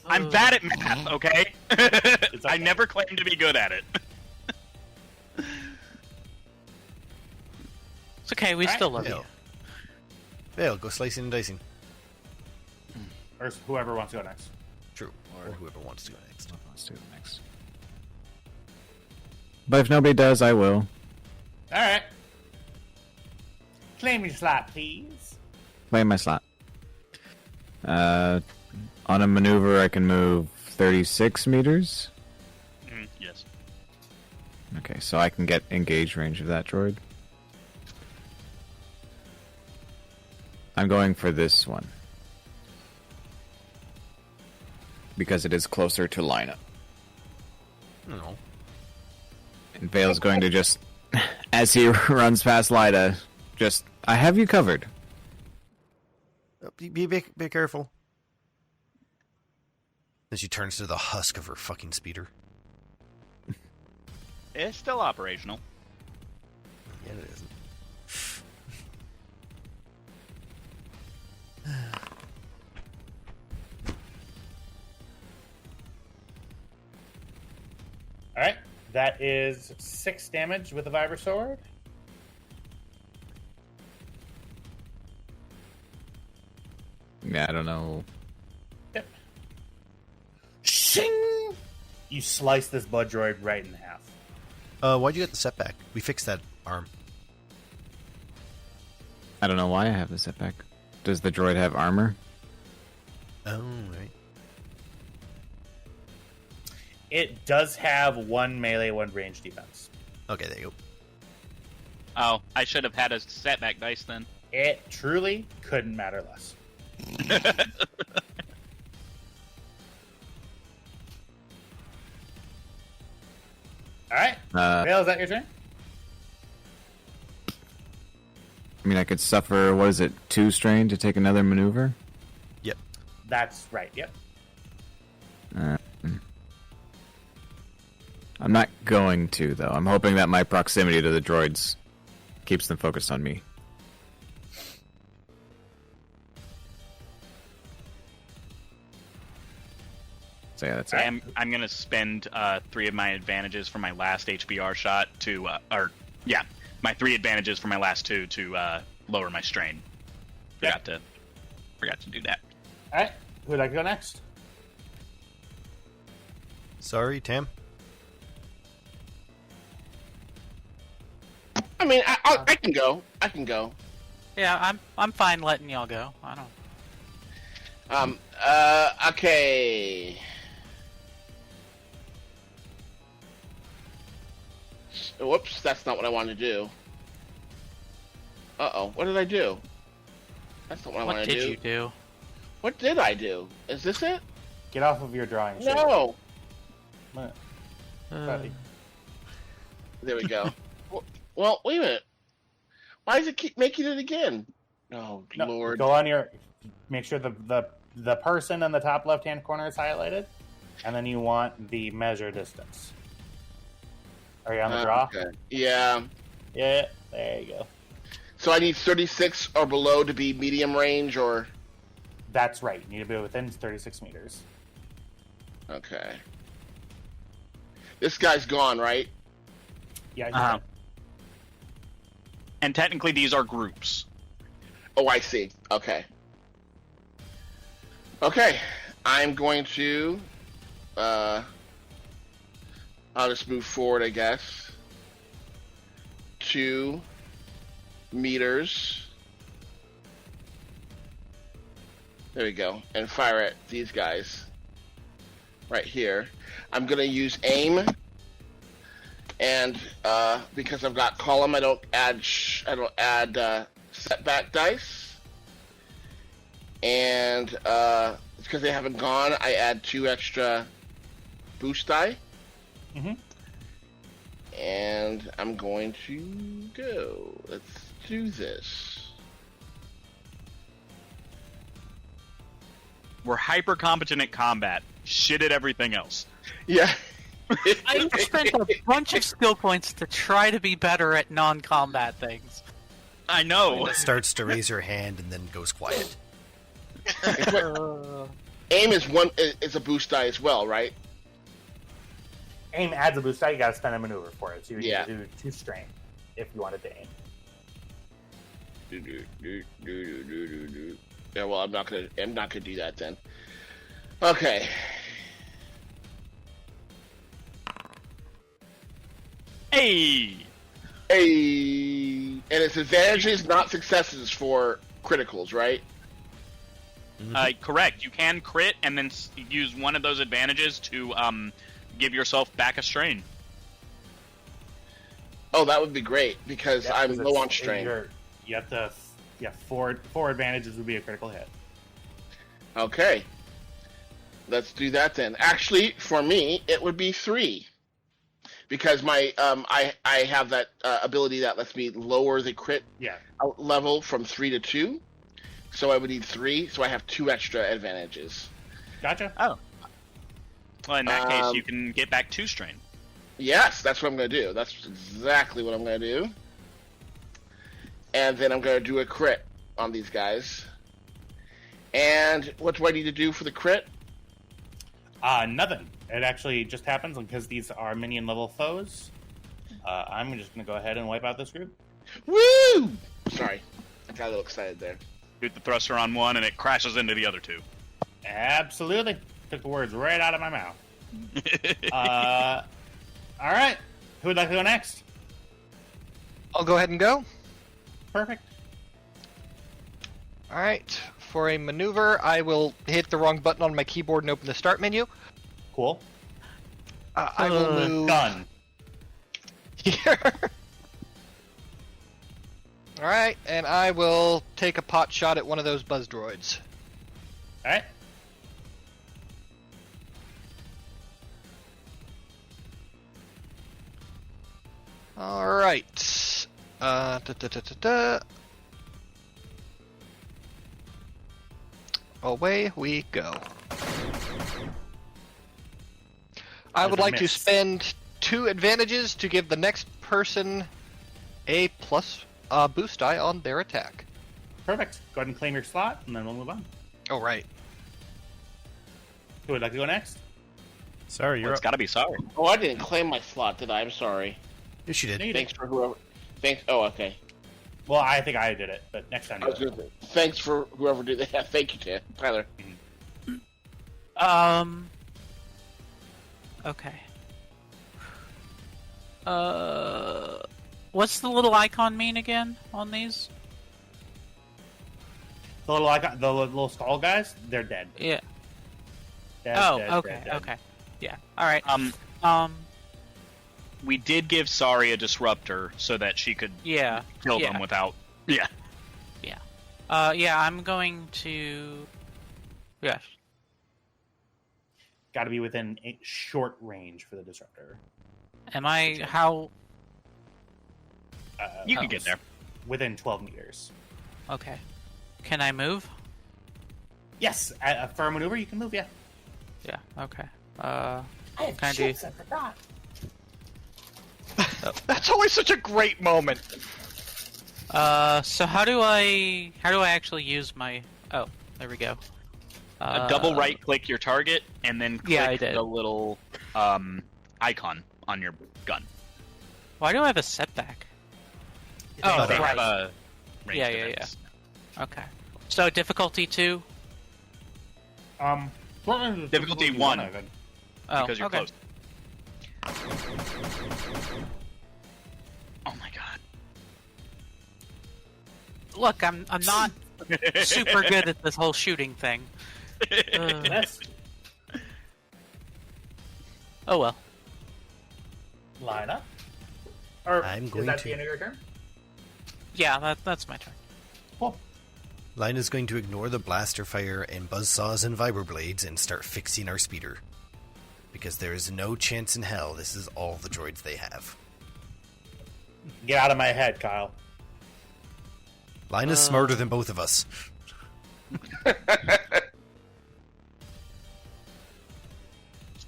I'm bad at math, okay? Okay. I never claimed to be good at it. It's okay, we still love you. Vale. Vale, go slicing and dicing. Or whoever wants to go next. True. Or whoever wants to go next. Let's do it next. But if nobody does, I will. Alright. Claim your slot, please. Play my slot. On a maneuver, I can move 36 meters. Yes. Okay, so I can get engage range of that droid. I'm going for this one. Because it is closer to lineup. No. And Vale's going to just, as he runs past Lyda, just, I have you covered. Be careful. Then she turns to the husk of her fucking speeder. It's still operational. Yeah, it isn't. Alright. That is 6 damage with the Vibra Sword. Yeah, I don't know. Yep. Shing! You slice this blood droid right in half. Why'd you get the setback? We fixed that arm. I don't know why I have the setback. Does the droid have armor? Oh, right. It does have 1 melee, 1 range defense. Okay, there you go. Oh, I should have had a setback dice then. It truly couldn't matter less. Alright. Vale, is that your turn? I mean, I could suffer, what is it, 2 strain to take another maneuver? Yep. That's right, yep. I'm not going to, though. I'm hoping that my proximity to the droids keeps them focused on me. So yeah, that's it. I'm gonna spend 3 of my advantages from my last HBR shot to, my 3 advantages from my last 2 to lower my strain. Forgot to do that. All right. Who would like to go next? Sorry, Tam. I mean, I can go. I can go. Yeah, I'm fine letting y'all go. I don't. Okay. Whoops, that's not what I wanted to do. Uh-oh, what did I do? That's not what I What wanted to do. did you do? What did I do? Is this it? Get off of your drawing sheet. No! Buddy. There we go. Well, wait a minute. Why does it keep making it again? Oh, No, Lord. Go on your. Make sure the person in the top left-hand corner is highlighted, and then you want the measure distance. Are you on the draw? Okay. Yeah. Yeah, there you go. So I need 36 or below to be medium range, or... That's right. You need to be within 36 meters. Okay. This guy's gone, right? Yeah. Uh-huh. And technically, these are groups. Oh, I see. Okay. Okay. I'm going to... I'll just move forward, I guess. 2 meters. There we go. And fire at these guys. Right here. I'm going to use aim. And because I've got column, I don't add setback dice. And because they haven't gone, I add 2 extra boost die. Mm-hmm. And I'm going to go. Let's do this. We're hyper competent at combat. Shit at everything else. Yeah. I spent a bunch of skill points to try to be better at non-combat things. I know. Starts to raise her hand and then goes quiet. Aim is a boost die as well, right? Aim adds a boost die. You got to spend a maneuver for it. So you need Yeah. to do 2 strain if you wanted to aim. Yeah, well, I'm not gonna do that then. Okay. Hey! Hey, and it's advantages, not successes for criticals, right? Correct. You can crit and then use one of those advantages to give yourself back a strain. Oh, that would be great because Yeah, I'm 'cause low it's- on strain. You have to. Yeah, 4 advantages would be a critical hit. Okay. Let's do that then. Actually, for me, it would be 3. Because my I have that ability that lets me lower the crit Yeah. level from 3 to 2. So I would need 3, so I have 2 extra advantages. Gotcha. Oh. Well, in that case, Um, you can get back 2 strain. Yes, that's what I'm going to do. That's exactly what I'm going to do. And then I'm going to do a crit on these guys. And what do I need to do for the crit? Nothing. It actually just happens because these are minion level foes. I'm just going to go ahead and wipe out this group. Woo! Sorry, I got a little excited there. Shoot the thruster on one, and it crashes into the other 2. Absolutely. Took the words right out of my mouth. All right. Who would like to go next? I'll go ahead and go. Perfect. All right. For a maneuver, I will hit the wrong button on my keyboard and open the start menu. Cool. I will move Done. here. All right, and I will take a pot shot at one of those buzz droids. All right. All right. Away we go. I would There's a like to miss. spend 2 advantages to give the next person a plus boost die on their attack. Perfect. Go ahead and claim your slot, and then we'll move on. Oh, right. Who would like to go next? Sorry, Well, you're it's up. got to be sorry. Oh, I didn't claim my slot, did I? I'm sorry. Yes, you did. No, you Thanks for whoever. Thanks. Oh, okay. Well, I think I did it, but next time. I was gonna say, thanks for whoever did that. Yeah, thank you, Tyler. Okay. What's the little icon mean again on these? The little icon, the little skull guys, they're dead. Yeah. Dead, Oh, dead, okay, dead, dead. okay. Yeah. All right. We did give Sari a disruptor so that she could Yeah. kill yeah. them without. Yeah. Yeah, I'm going to. Yes. Got to be within a short range for the disruptor. Am I? How? You can get there. Within 12 meters. Okay. Can I move? Yes, for a maneuver you can move. Yeah. Yeah. Okay. I have Can I do- chips, I forgot. That's always such a great moment. So how do I actually use my? Oh, there we go. Double right click your target and then click Yeah, I did. the little icon on your gun. Why do I have a setback? Oh, Oh, They right. have a ranged Yeah, yeah, defense. Okay. So difficulty 2. Difficulty 1 I think. Oh, because you're okay. close. Oh my god. Look, I'm not super good at this whole shooting thing. That's Oh well. line up. Or I'm is going that to- the end of your turn? Yeah, that's my turn. Cool. Lina's going to ignore the blaster fire and buzzsaws and vibroblades and start fixing our speeder. Because there is no chance in hell this is all the droids they have. Get out of my head, Kyle. Lina's smarter than both of us.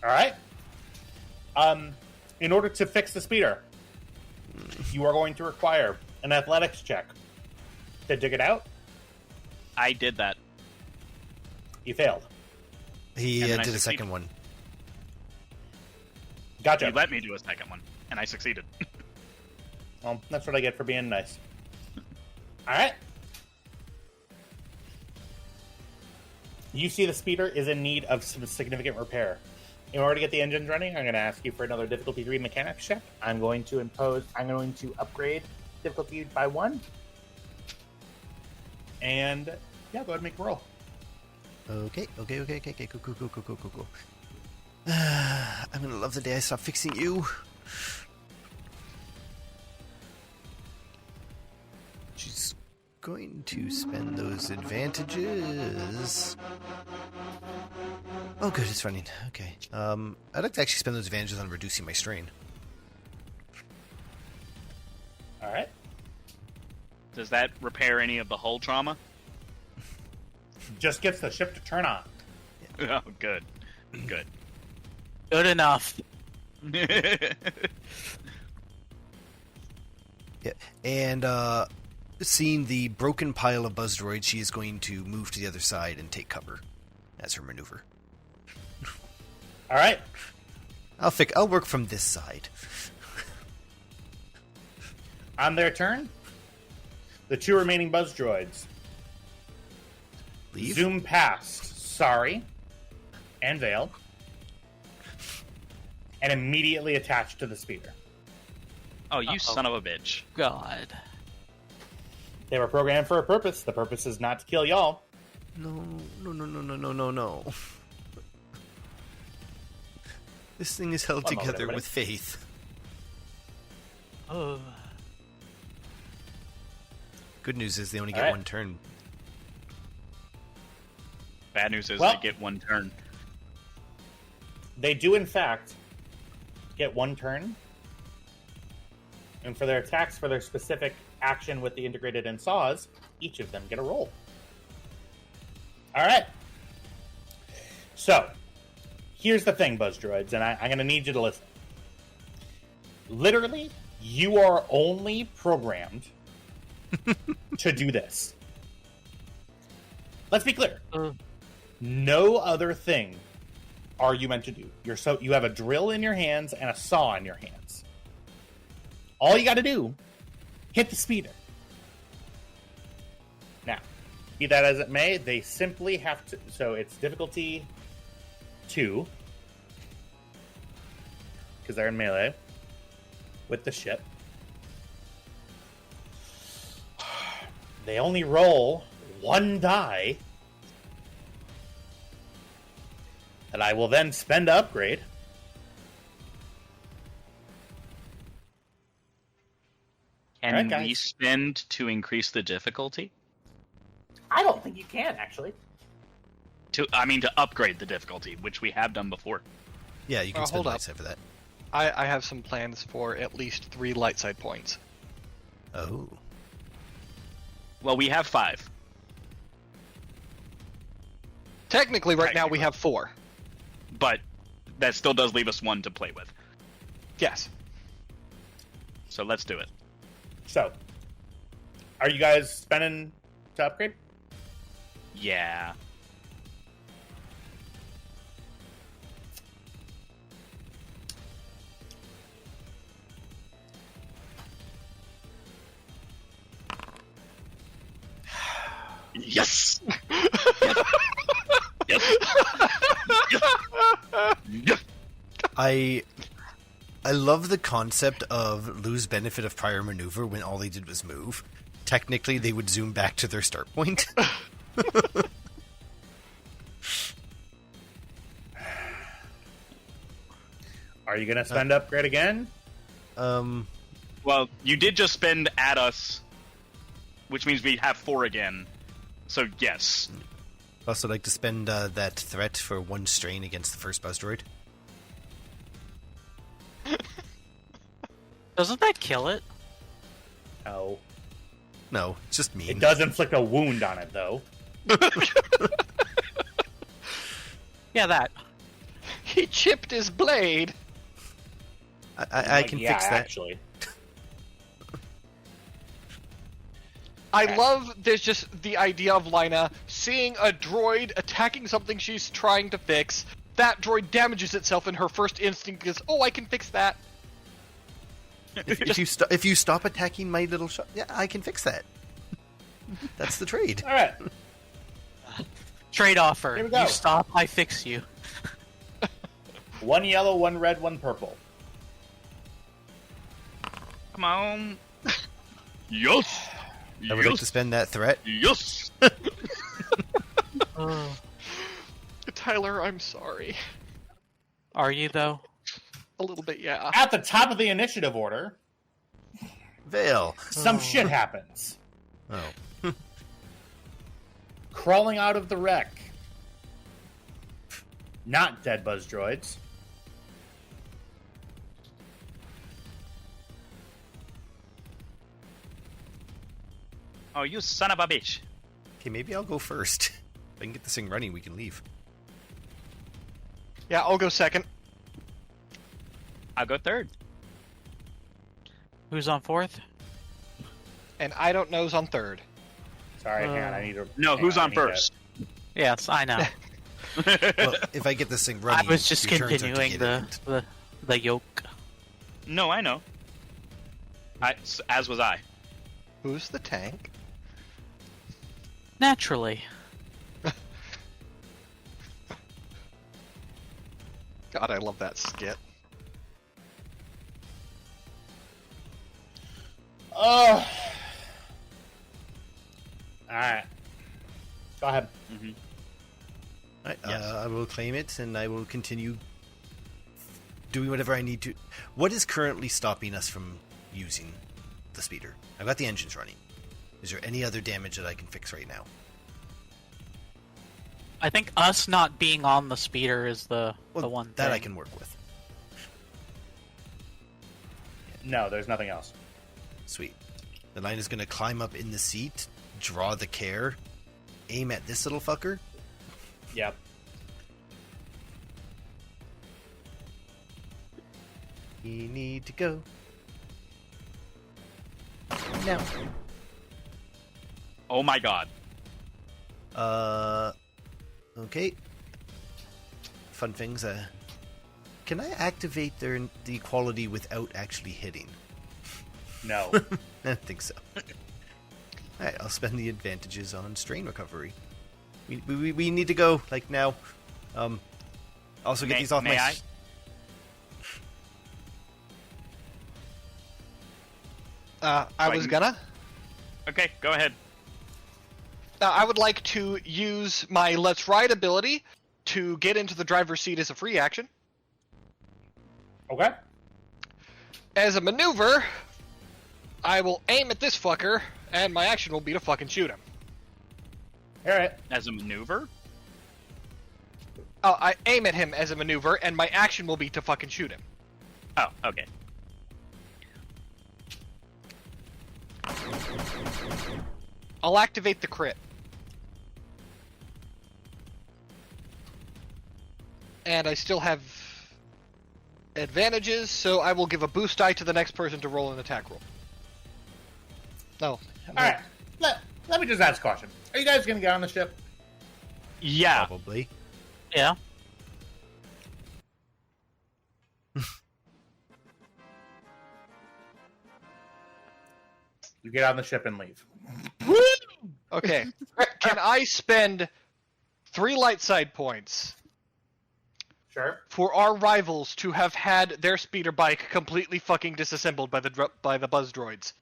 All right. In order to fix the speeder, you are going to require an athletics check to dig it out. I did that. You failed. He And then I did a succeeded. second one. Gotcha. You let me do a second one, and I succeeded. Well, that's what I get for being nice. All right. You see the speeder is in need of some significant repair. In order to get the engines running, I'm going to ask you for another difficulty 3 mechanics check. I'm going to upgrade difficulty by 1. And yeah, go ahead and make a roll. Okay, cool. I'm gonna love the day I stop fixing you. She's going to spend those advantages. Oh, good, it's running. Okay. I'd like to actually spend those advantages on reducing my strain. All right. Does that repair any of the hull trauma? Just gets the ship to turn on. Oh, good. Good. Good enough. Yeah, and seeing the broken pile of buzz droids, she is going to move to the other side and take cover as her maneuver. All right. I'll work from this side. On their turn, the 2 remaining buzz droids Leave. zoom past Sari and Vale and immediately attach to the speeder. Oh, you son of a bitch. God. They were programmed for a purpose. The purpose is not to kill y'all. No. This thing is held One moment, together everybody. with faith. Oh. Good news is they only All get right. one turn. Bad news is Well- they get one turn. They do, in fact, get 1 turn. And for their attacks, for their specific action with the integrated and saws, each of them get a roll. All right. So, here's the thing, Buzz Droids, and I'm going to need you to listen. Literally, you are only programmed to do this. Let's be clear. No other thing are you meant to do. You have a drill in your hands and a saw in your hands. All you got to do, hit the speeder. Now, be that as it may, they simply have to. So it's difficulty 2 because they're in melee with the ship. They only roll 1 die that I will then spend to upgrade. Can All right, we guys. spend to increase the difficulty? I don't think you can actually. To upgrade the difficulty, which we have done before. Yeah, you can spend hold up. light side for that. I have some plans for at least 3 light side points. Oh. Well, we have 5. Technically, right now we have 4. But that still does leave us 1 to play with. Yes. So let's do it. So, are you guys spending to upgrade? Yeah. Yes. Yes. Yes. I love the concept of lose benefit of prior maneuver when all they did was move. Technically, they would zoom back to their start point. Are you going to spend upgrade again? Well, you did just spend at us, which means we have 4 again. So yes. Also like to spend that threat for 1 strain against the first buzz droid. Doesn't that kill it? No. No, it's just mean. It does inflict a wound on it, though. Yeah, that. He chipped his blade. I can fix that. Actually. I love there's just the idea of Lina seeing a droid attacking something she's trying to fix. That droid damages itself, and her first instinct is, "Oh, I can fix that." If you stop attacking my little shot, yeah, I can fix that. That's the trade. All right. Trade offer. Here we go. You stop, I fix you. 1 yellow, 1 red, 1 purple. Come on. Yes. I would like to spend that threat. Yes. Tyler, I'm sorry. Are you, though? A little bit, yeah. At the top of the initiative order, Vale. some shit happens. Oh. Crawling out of the wreck. Not dead buzz droids. Oh, you son of a bitch. Okay, maybe I'll go first. If I can get this thing running, we can leave. Yeah, I'll go second. I'll go 3rd. Who's on 4th? And I don't know's on 3rd. Sorry, hang on. I need to. No, hang who's on I need to- 1st? Yes, I know. Well, if I get this thing running, I was just your turns are to continuing get it. the yoke. No, I know. As was I. Who's the tank? Naturally. God, I love that skit. Oh. Alright. Go ahead. Mm-hmm. Right, Yes. I will claim it, and I will continue doing whatever I need to. What is currently stopping us from using the speeder? I've got the engines running. Is there any other damage that I can fix right now? I think us not being on the speeder is the one that thing. I can work with. No, there's nothing else. Sweet. The line is going to climb up in the seat, draw the care, aim at this little fucker. Yep. We need to go. Now. Oh my god. Okay. Fun things. Can I activate the equality without actually hitting? No. I don't think so. All right, I'll spend the advantages on strain recovery. We need to go like now. Also get these off may my. I was gonna. Okay, go ahead. I would like to use my Let's Ride ability to get into the driver's seat as a free action. Okay. As a maneuver, I will aim at this fucker, and my action will be to fucking shoot him. All right. As a maneuver? I aim at him as a maneuver, and my action will be to fucking shoot him. Oh, okay. I'll activate the crit. And I still have advantages, so I will give a boost die to the next person to roll an attack roll. No. All right. Let me just ask a question. Are you guys going to get on the ship? Yeah. Probably. Yeah. You get on the ship and leave. Okay. Can I spend 3 light side points Sure. for our rivals to have had their speeder bike completely fucking disassembled by the buzz droids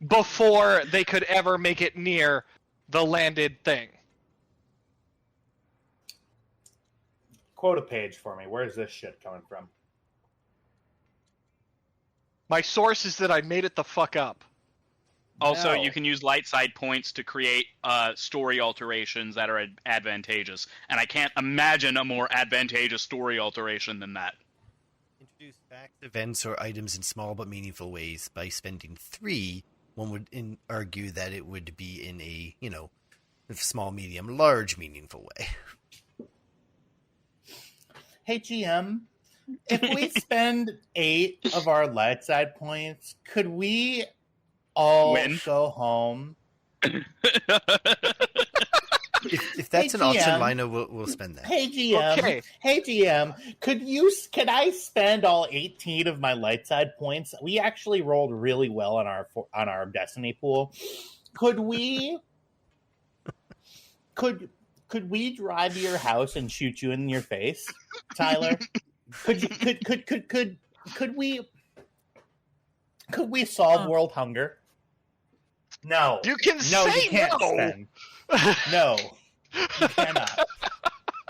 before they could ever make it near the landed thing? Quote a page for me. Where's this shit coming from? My source is that I made it the fuck up. Also, No. you can use light side points to create story alterations that are advantageous, and I can't imagine a more advantageous story alteration than that. Introduce facts, events, or items in small but meaningful ways. By spending 3, one would argue that it would be in a, small, medium, large, meaningful way. Hey, GM, if we spend 8 of our light side points, could we all Win. go home? If that's Hey, an option, GM. Lino will spend that. Hey, GM. Okay. Hey, GM. Could I spend all 18 of my light side points? We actually rolled really well on our destiny pool. Could we drive to your house and shoot you in your face, Tyler? Could we solve world hunger? No. You can No, say you can't no. spend. No, you cannot.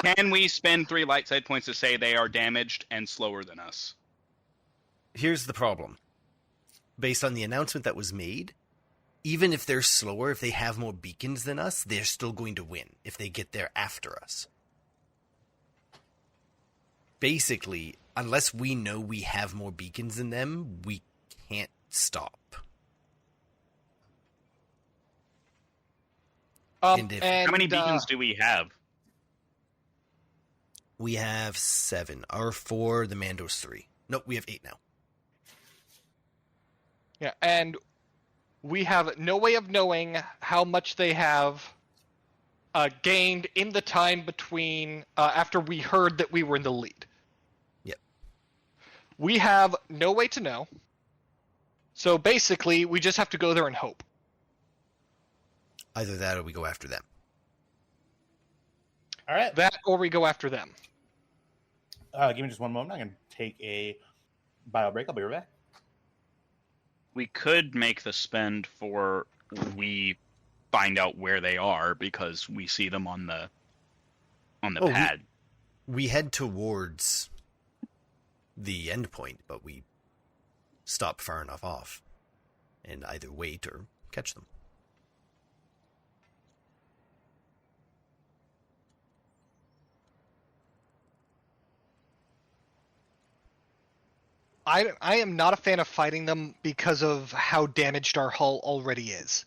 Can we spend 3 light side points to say they are damaged and slower than us? Here's the problem. Based on the announcement that was made, even if they're slower, if they have more beacons than us, they're still going to win if they get there after us. Basically, unless we know we have more beacons than them, we can't stop. And if- How many beacons do we have? We have 7. Our 4, the Mando's 3. Nope, we have 8 now. Yeah, and we have no way of knowing how much they have gained in the time between after we heard that we were in the lead. Yep. We have no way to know. So basically, we just have to go there and hope. Either that or we go after them. All right. That or we go after them. Give me just one moment. I'm going to take a bio break. I'll be right back. We could make the spend for we find out where they are because we see them on the Oh, pad. We head towards the end point, but we stop far enough off and either wait or catch them. I am not a fan of fighting them because of how damaged our hull already is.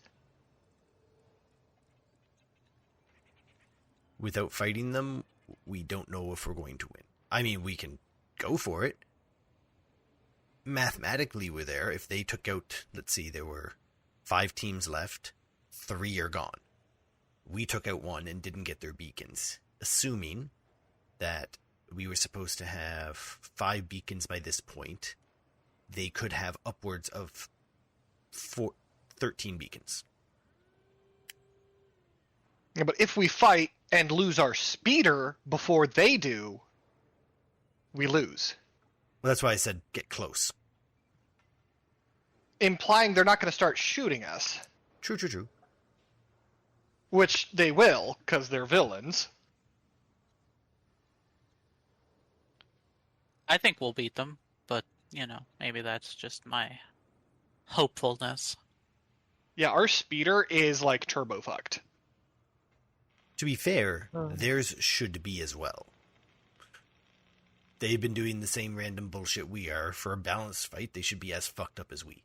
Without fighting them, we don't know if we're going to win. I mean, we can go for it. Mathematically, we're there. If they took out, let's see, there were 5 teams left, 3 are gone. We took out 1 and didn't get their beacons, assuming that we were supposed to have 5 beacons by this point, they could have upwards of 13 beacons. Yeah, but if we fight and lose our speeder before they do, we lose. Well, that's why I said get close. Implying they're not going to start shooting us. True. Which they will, because they're villains. I think we'll beat them, but, maybe that's just my hopefulness. Yeah, our speeder is, like, turbo-fucked. To be fair, theirs should be as well. They've been doing the same random bullshit we are. For a balanced fight, they should be as fucked up as we.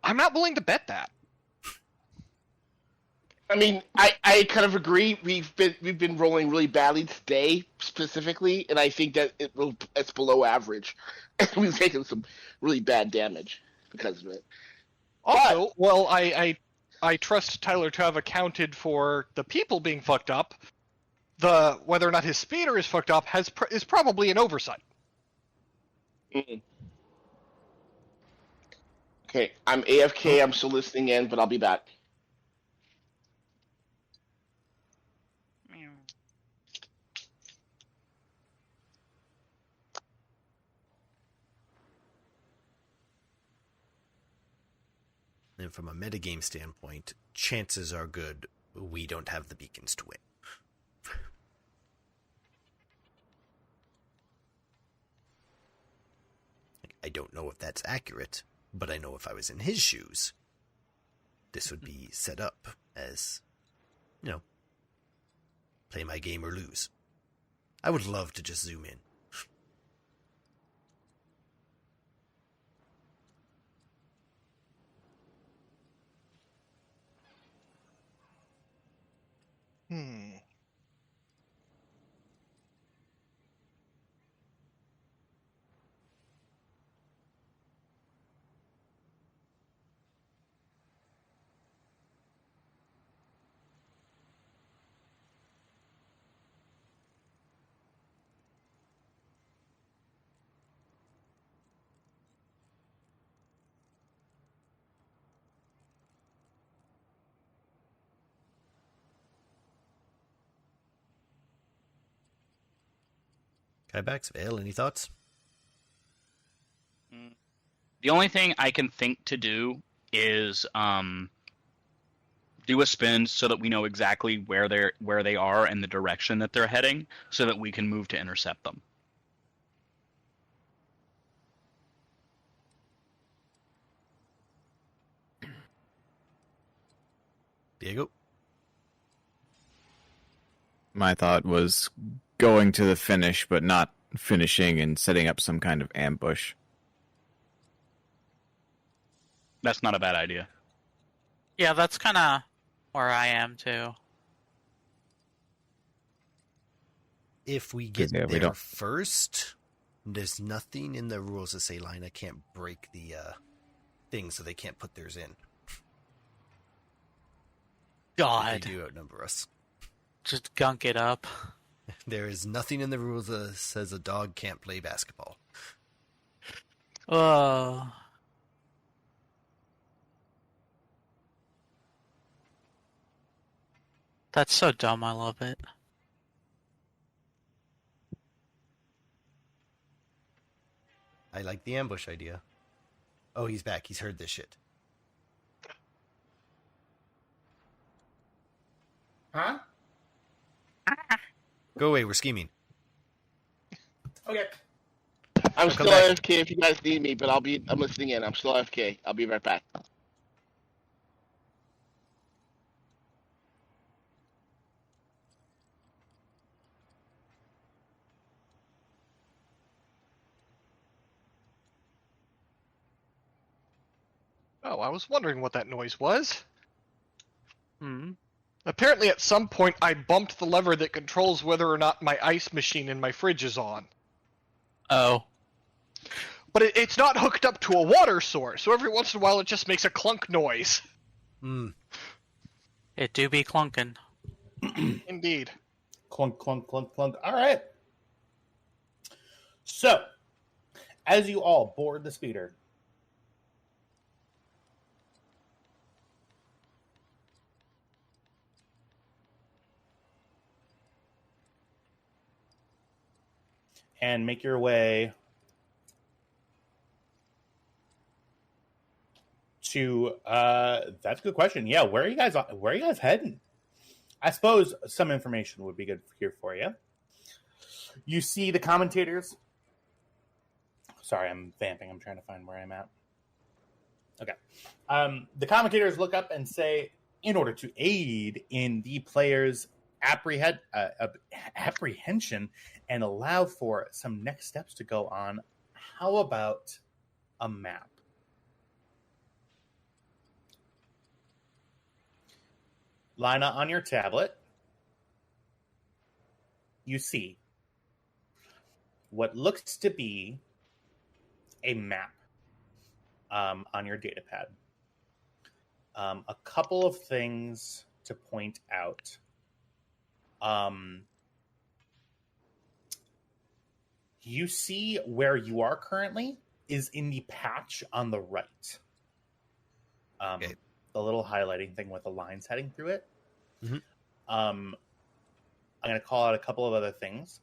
I'm not willing to bet that. I mean, I kind of agree. We've been rolling really badly today, specifically, and I think that it's below average. We've taken some really bad damage because of it. Also, well, I trust Tyler to have accounted for the people being fucked up. Whether or not his speeder is fucked up is probably an oversight. Mm-mm. Okay, I'm AFK. I'm still listening in, but I'll be back. And from a metagame standpoint, chances are good we don't have the beacons to win. I don't know if that's accurate, but I know if I was in his shoes, this would be set up as, play my game or lose. I would love to just zoom in. Kybax, Vale, any thoughts? The only thing I can think to do is do a spin so that we know exactly where they are and the direction that they're heading, so that we can move to intercept them. Diego? My thought was going to the finish, but not finishing and setting up some kind of ambush. That's not a bad idea. Yeah, that's kind of where I am, too. If we get Yeah, we there don't- first, there's nothing in the rules that say Lina can't break the thing, so they can't put theirs in. God, They do outnumber us. just gunk it up. There is nothing in the rules that says a dog can't play basketball. Oh. That's so dumb, I love it. I like the ambush idea. Oh, he's back. He's heard this shit. Huh? Go away, we're scheming. Okay. I'm Come still back. AFK if you guys need me, but I'm listening in. I'm still AFK. I'll be right back. Oh, I was wondering what that noise was. Hmm. Apparently at some point I bumped the lever that controls whether or not my ice machine in my fridge is on. Oh. But it's not hooked up to a water source, so every once in a while it just makes a clunk noise. Hmm. It do be clunking. Indeed. Clunk, clunk, clunk, clunk. All right. So, as you all board the speeder, and make your way to that's a good question. Yeah, where are you guys heading? I suppose some information would be good here for you. You see the commentators. Sorry, I'm vamping. I'm trying to find where I'm at. Okay. The commentators look up and say, in order to aid in the player's apprehension and allow for some next steps to go on, how about a map? Lina, on your tablet, you see what looks to be a map on your data pad. A couple of things to point out. You see where you are currently is in the patch on the right. Okay. The little highlighting thing with the lines heading through it. Mm-hmm. I'm going to call out a couple of other things.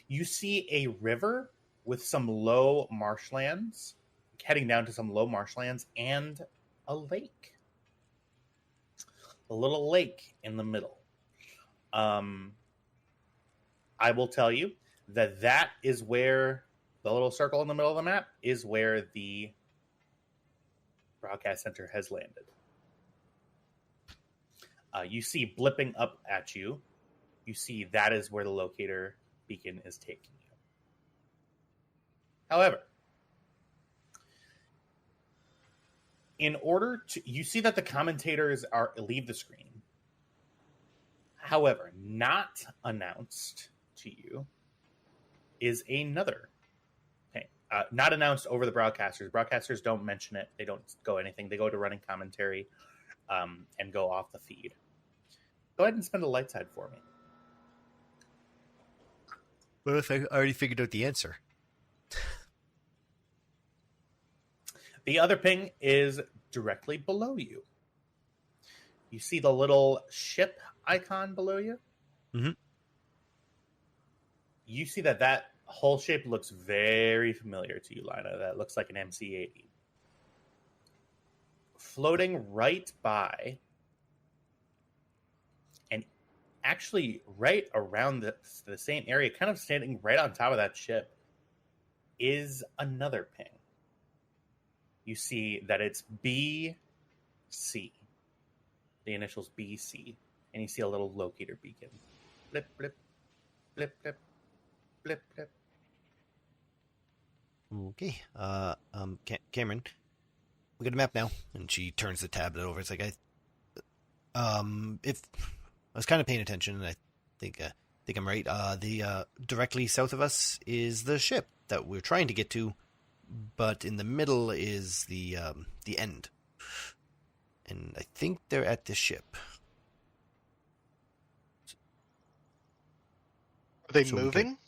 You see a river with some low marshlands, heading down to some low marshlands, and a lake. A little lake in the middle. I will tell you that is where the little circle in the middle of the map is where the broadcast center has landed. You see blipping up at you. You see that is where the locator beacon is taking you. However, in order to, you see that the commentators leave the screen. However, not announced to you is another thing. Not announced over the broadcasters. Broadcasters don't mention it. They don't go anything. They go to running commentary and go off the feed. Go ahead and spend a light side for me. What if I already figured out the answer? The other ping is directly below you. You see the little ship icon below you? Mm-hmm. You see that whole shape looks very familiar to you, Lina. That looks like an MC-80. Floating right by, and actually right around the same area, kind of standing right on top of that ship, is another ping. You see that it's BC. The initials BC. And you see a little locator beacon. Blip, blip, blip, blip, blip, blip. Okay. Cameron, we got a map now. And she turns the tablet over. It's like, if I was kind of paying attention, and I think I'm right. The directly south of us is the ship that we're trying to get to, but in the middle is the end. And I think they're at the ship. Are they So moving?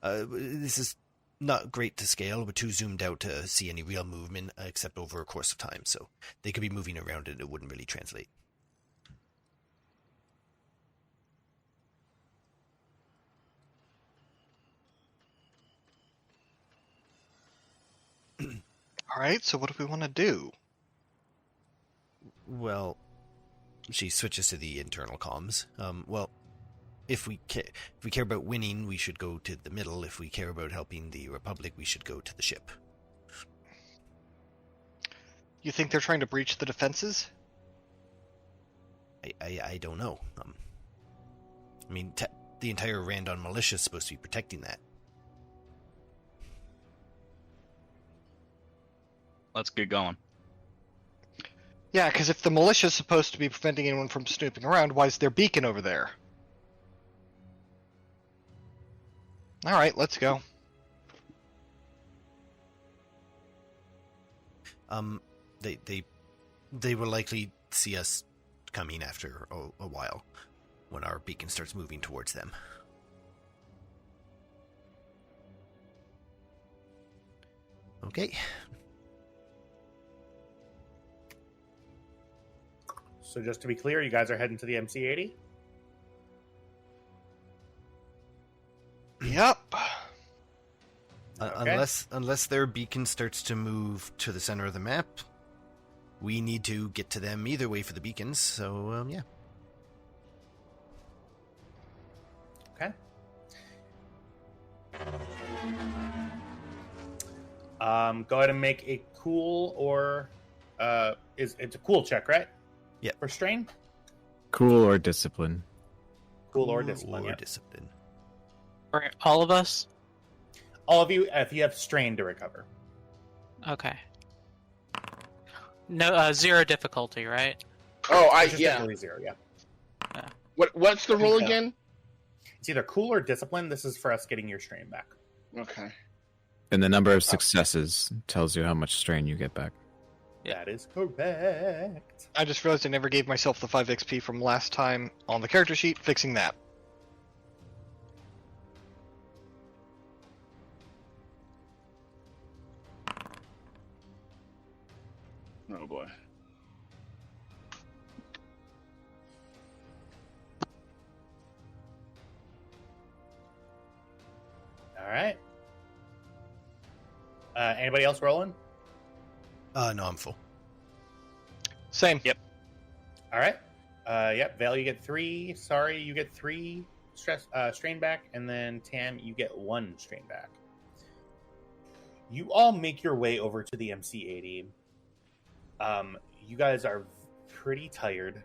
This is not great to scale. We're too zoomed out to see any real movement, except over a course of time. So they could be moving around and it wouldn't really translate. All right, so what do we want to do? Well, she switches to the internal comms. If we care about winning, we should go to the middle. If we care about helping the Republic, we should go to the ship. You think they're trying to breach the defenses? I don't know. I mean, the entire Randon militia is supposed to be protecting that. Let's get going. Yeah, because if the militia's supposed to be preventing anyone from snooping around, why is their beacon over there? All right, let's go. They will likely see us coming after a while when our beacon starts moving towards them. Okay. So just to be clear, you guys are heading to the MC-80? Yep. Okay. Unless their beacon starts to move to the center of the map, we need to get to them either way for the beacons. So yeah. Okay. Go ahead and make a cool or it's a cool check, right? Yeah. For strain? Cool or discipline. Cool or discipline. Or Yep. discipline. For all of us? All of you, if you have strain to recover. Okay. No, 0 difficulty, right? Oh, It's just yeah. difficulty 0, yeah. What's the roll Okay. again? It's either cool or discipline. This is for us getting your strain back. Okay. And the number of successes tells you how much strain you get back. That is correct. I just realized I never gave myself the 5 XP from last time on the character sheet, fixing that. Oh boy. All right. Anybody else rolling? No, I'm full. Same. Yep. All right. Yep. Val, you get 3. Sorry, you get 3 strain back, and then Tam, you get 1 strain back. You all make your way over to the MC-80. You guys are pretty tired.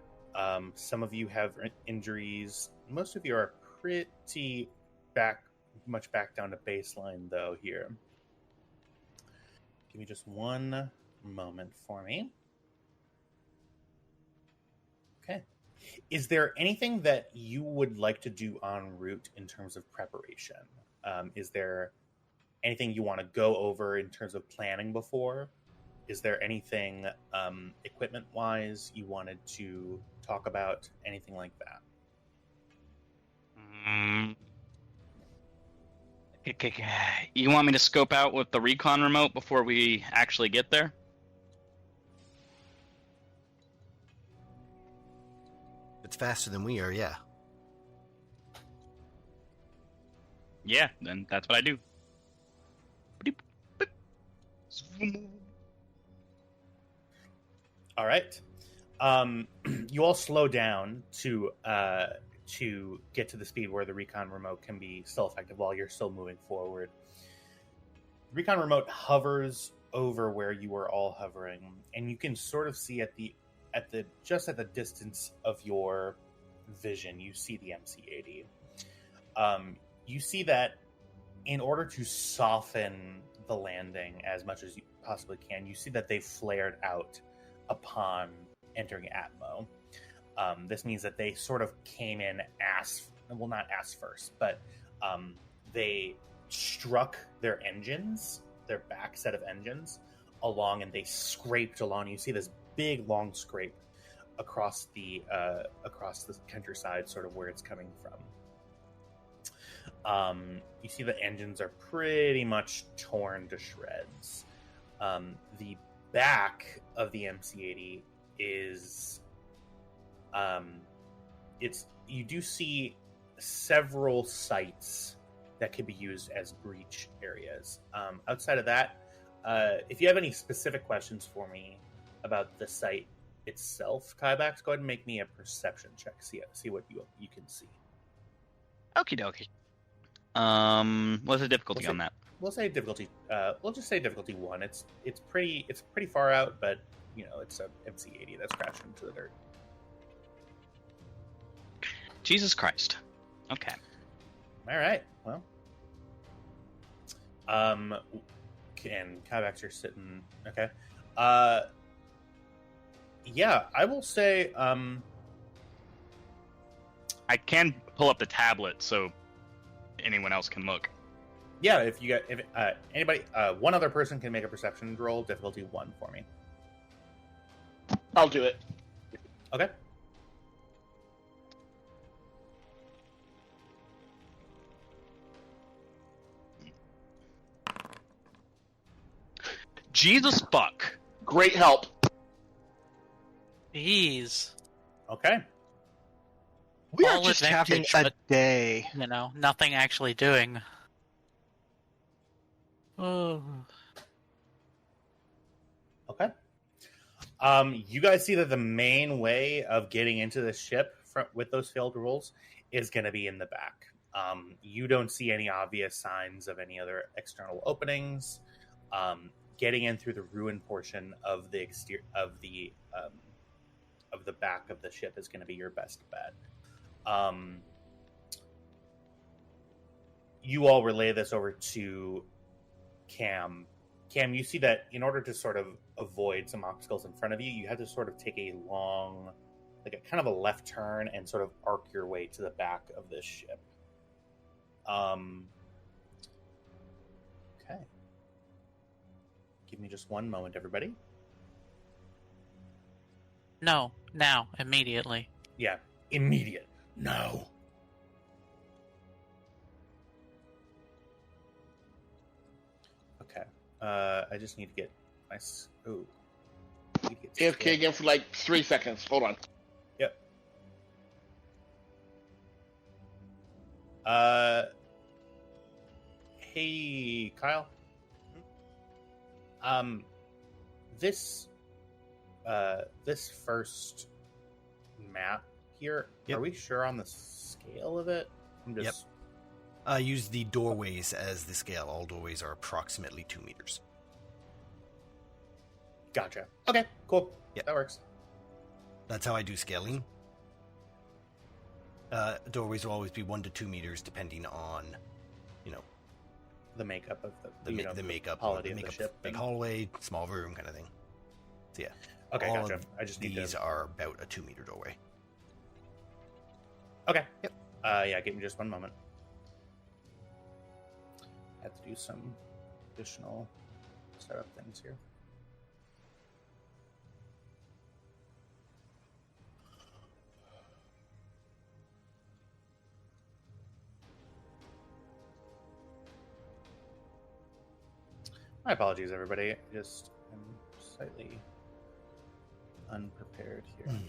Some of you have injuries. Most of you are pretty much back down to baseline, though, here. Give me just one moment for me. Okay. Is there anything that you would like to do en route in terms of preparation? Is there anything you want to go over in terms of planning before? Is there anything equipment-wise you wanted to talk about? Anything like that? You want me to scope out with the recon remote before we actually get there? It's faster than we are, yeah. Yeah, then that's what I do. All right. You all slow down to get to the speed where the recon remote can be still effective while you're still moving forward. The recon remote hovers over where you are all hovering, and you can sort of see at the distance of your vision, you see the MC-80. You see that in order to soften the landing as much as you possibly can, you see that they flared out upon entering Atmo. This means that they sort of came in not ass first, but they struck their engines, their back set of engines, along, and they scraped along. You see this big long scrape across the countryside, sort of where it's coming from. You see the engines are pretty much torn to shreds. The back of the MC-80 is you do see several sites that could be used as breach areas. Outside of that, if you have any specific questions for me about the site itself, Kybax, go ahead and make me a perception check. See what you can see. Okie dokie. What's the difficulty on that? We'll say difficulty. We'll just say difficulty 1. It's pretty far out, but it's a MC-80 that's crashed into the dirt. Jesus Christ. Okay. All right. Well, and Kybax, you're sitting. Okay. Yeah, I will say. I can pull up the tablet so anyone else can look. Yeah, if anybody, one other person can make a perception roll, difficulty 1 for me. I'll do it. Okay. Jesus fuck. Great help. Jeez. Okay. We are All just having advantage, a but- day. Nothing actually doing. Oh. Okay. You guys see that the main way of getting into the ship with those failed rolls is going to be in the back. You don't see any obvious signs of any other external openings. Getting in through the ruin portion of the exterior of the back of the ship is going to be your best bet. You all relay this over to Cam. Cam, you see that in order to sort of avoid some obstacles in front of you, you have to sort of take a long, like a kind of a left turn and sort of arc your way to the back of this ship. Okay. Give me just one moment, everybody. No, now, immediately. Yeah, immediate. No. Okay. I just need to get my. Ooh. AFK again for like 3 seconds. Hold on. Yep. Hey, Kyle. This first map here. Yep. Are we sure on the scale of it? I'm just. Use the doorways as the scale. All doorways are approximately 2 meters. Gotcha. Okay. Cool. Yep. That works. That's how I do scaling. Doorways will always be 1 to 2 meters, depending on, The makeup of the makeup, quality the of the makeup, ship. big hallway, small room, kind of thing. So yeah. Okay, all gotcha. of I just need these to. are about a 2 meter doorway. Okay. Yep. Yeah. Give me just one moment. I have to do some additional setup things here. My apologies, everybody. Just I'm slightly unprepared here.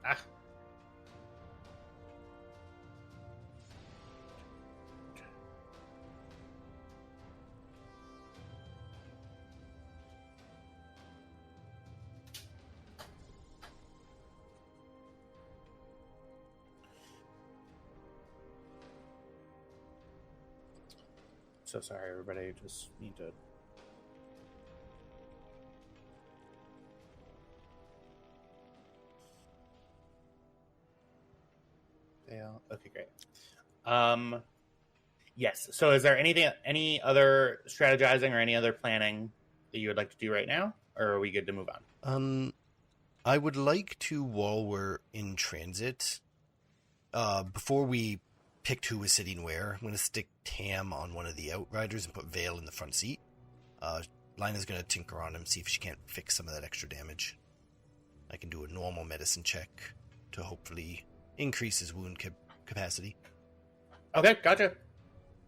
Ah. So sorry, everybody. Just need to. Fail. Okay, great. Yes. So, is there any other strategizing or any other planning that you would like to do right now, or are we good to move on? I would like to, while we're in transit, before we picked who was sitting where, I'm going to stick Tam on one of the outriders and put Vale in the front seat. Lina's going to tinker on him, see if she can't fix some of that extra damage. I can do a normal medicine check to hopefully increase his wound capacity. Okay, gotcha.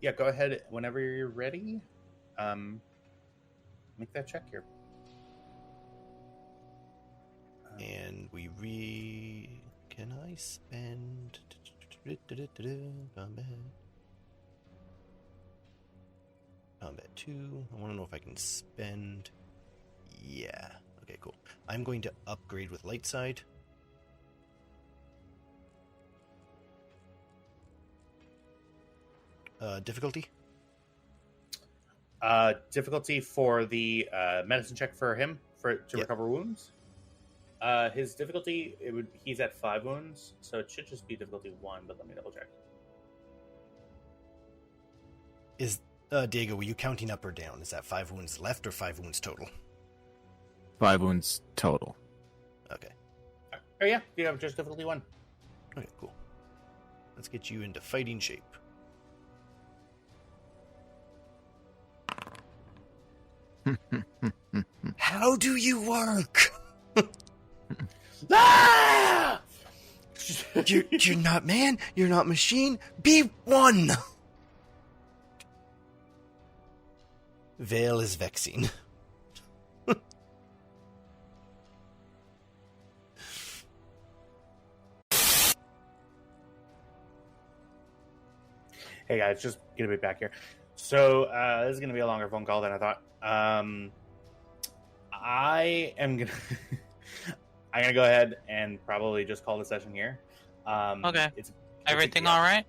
Yeah, go ahead whenever you're ready. Make that check here. And can I spend... Combat 2. I want to know if I can spend... Yeah. Okay, cool. I'm going to upgrade with light side. Difficulty? Difficulty for the medicine check for him to recover wounds. His difficulty, he's at 5 wounds, so it should just be difficulty 1, but let me double check. Is Diego, were you counting up or down? Is that 5 wounds left or 5 wounds total? 5 wounds total. Okay. Oh yeah, you have just difficulty 1. Okay, cool. Let's get you into fighting shape. How do you work? Ah! You're not man. You're not machine. Be one. Vale is vexing. Hey guys, just get a bit back here. So this is going to be a longer phone call than I thought. I am gonna I'm gonna go ahead and probably just call the session here. Okay. It's Everything all right?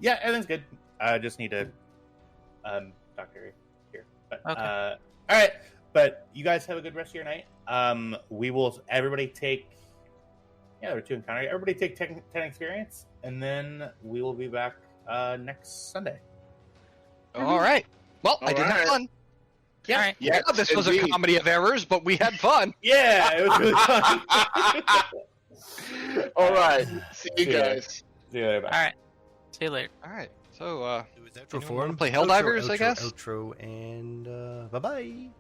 Yeah, everything's good. I just need to talk to her here. But Okay. all right. But you guys have a good rest of your night. We will everybody take there were 2 encounters. Everybody take 10 experience, and then we will be back next Sunday. All right. Well, I did All have right. fun. All right. Yes, This was a indeed. comedy of errors, but we had fun. Yeah, it was really fun. All right. See you See ya. guys. See you later. Bye. All right. See you later. All right. So, It was outro Anyone form. wanna play Helldivers, I guess? Outro, and bye bye.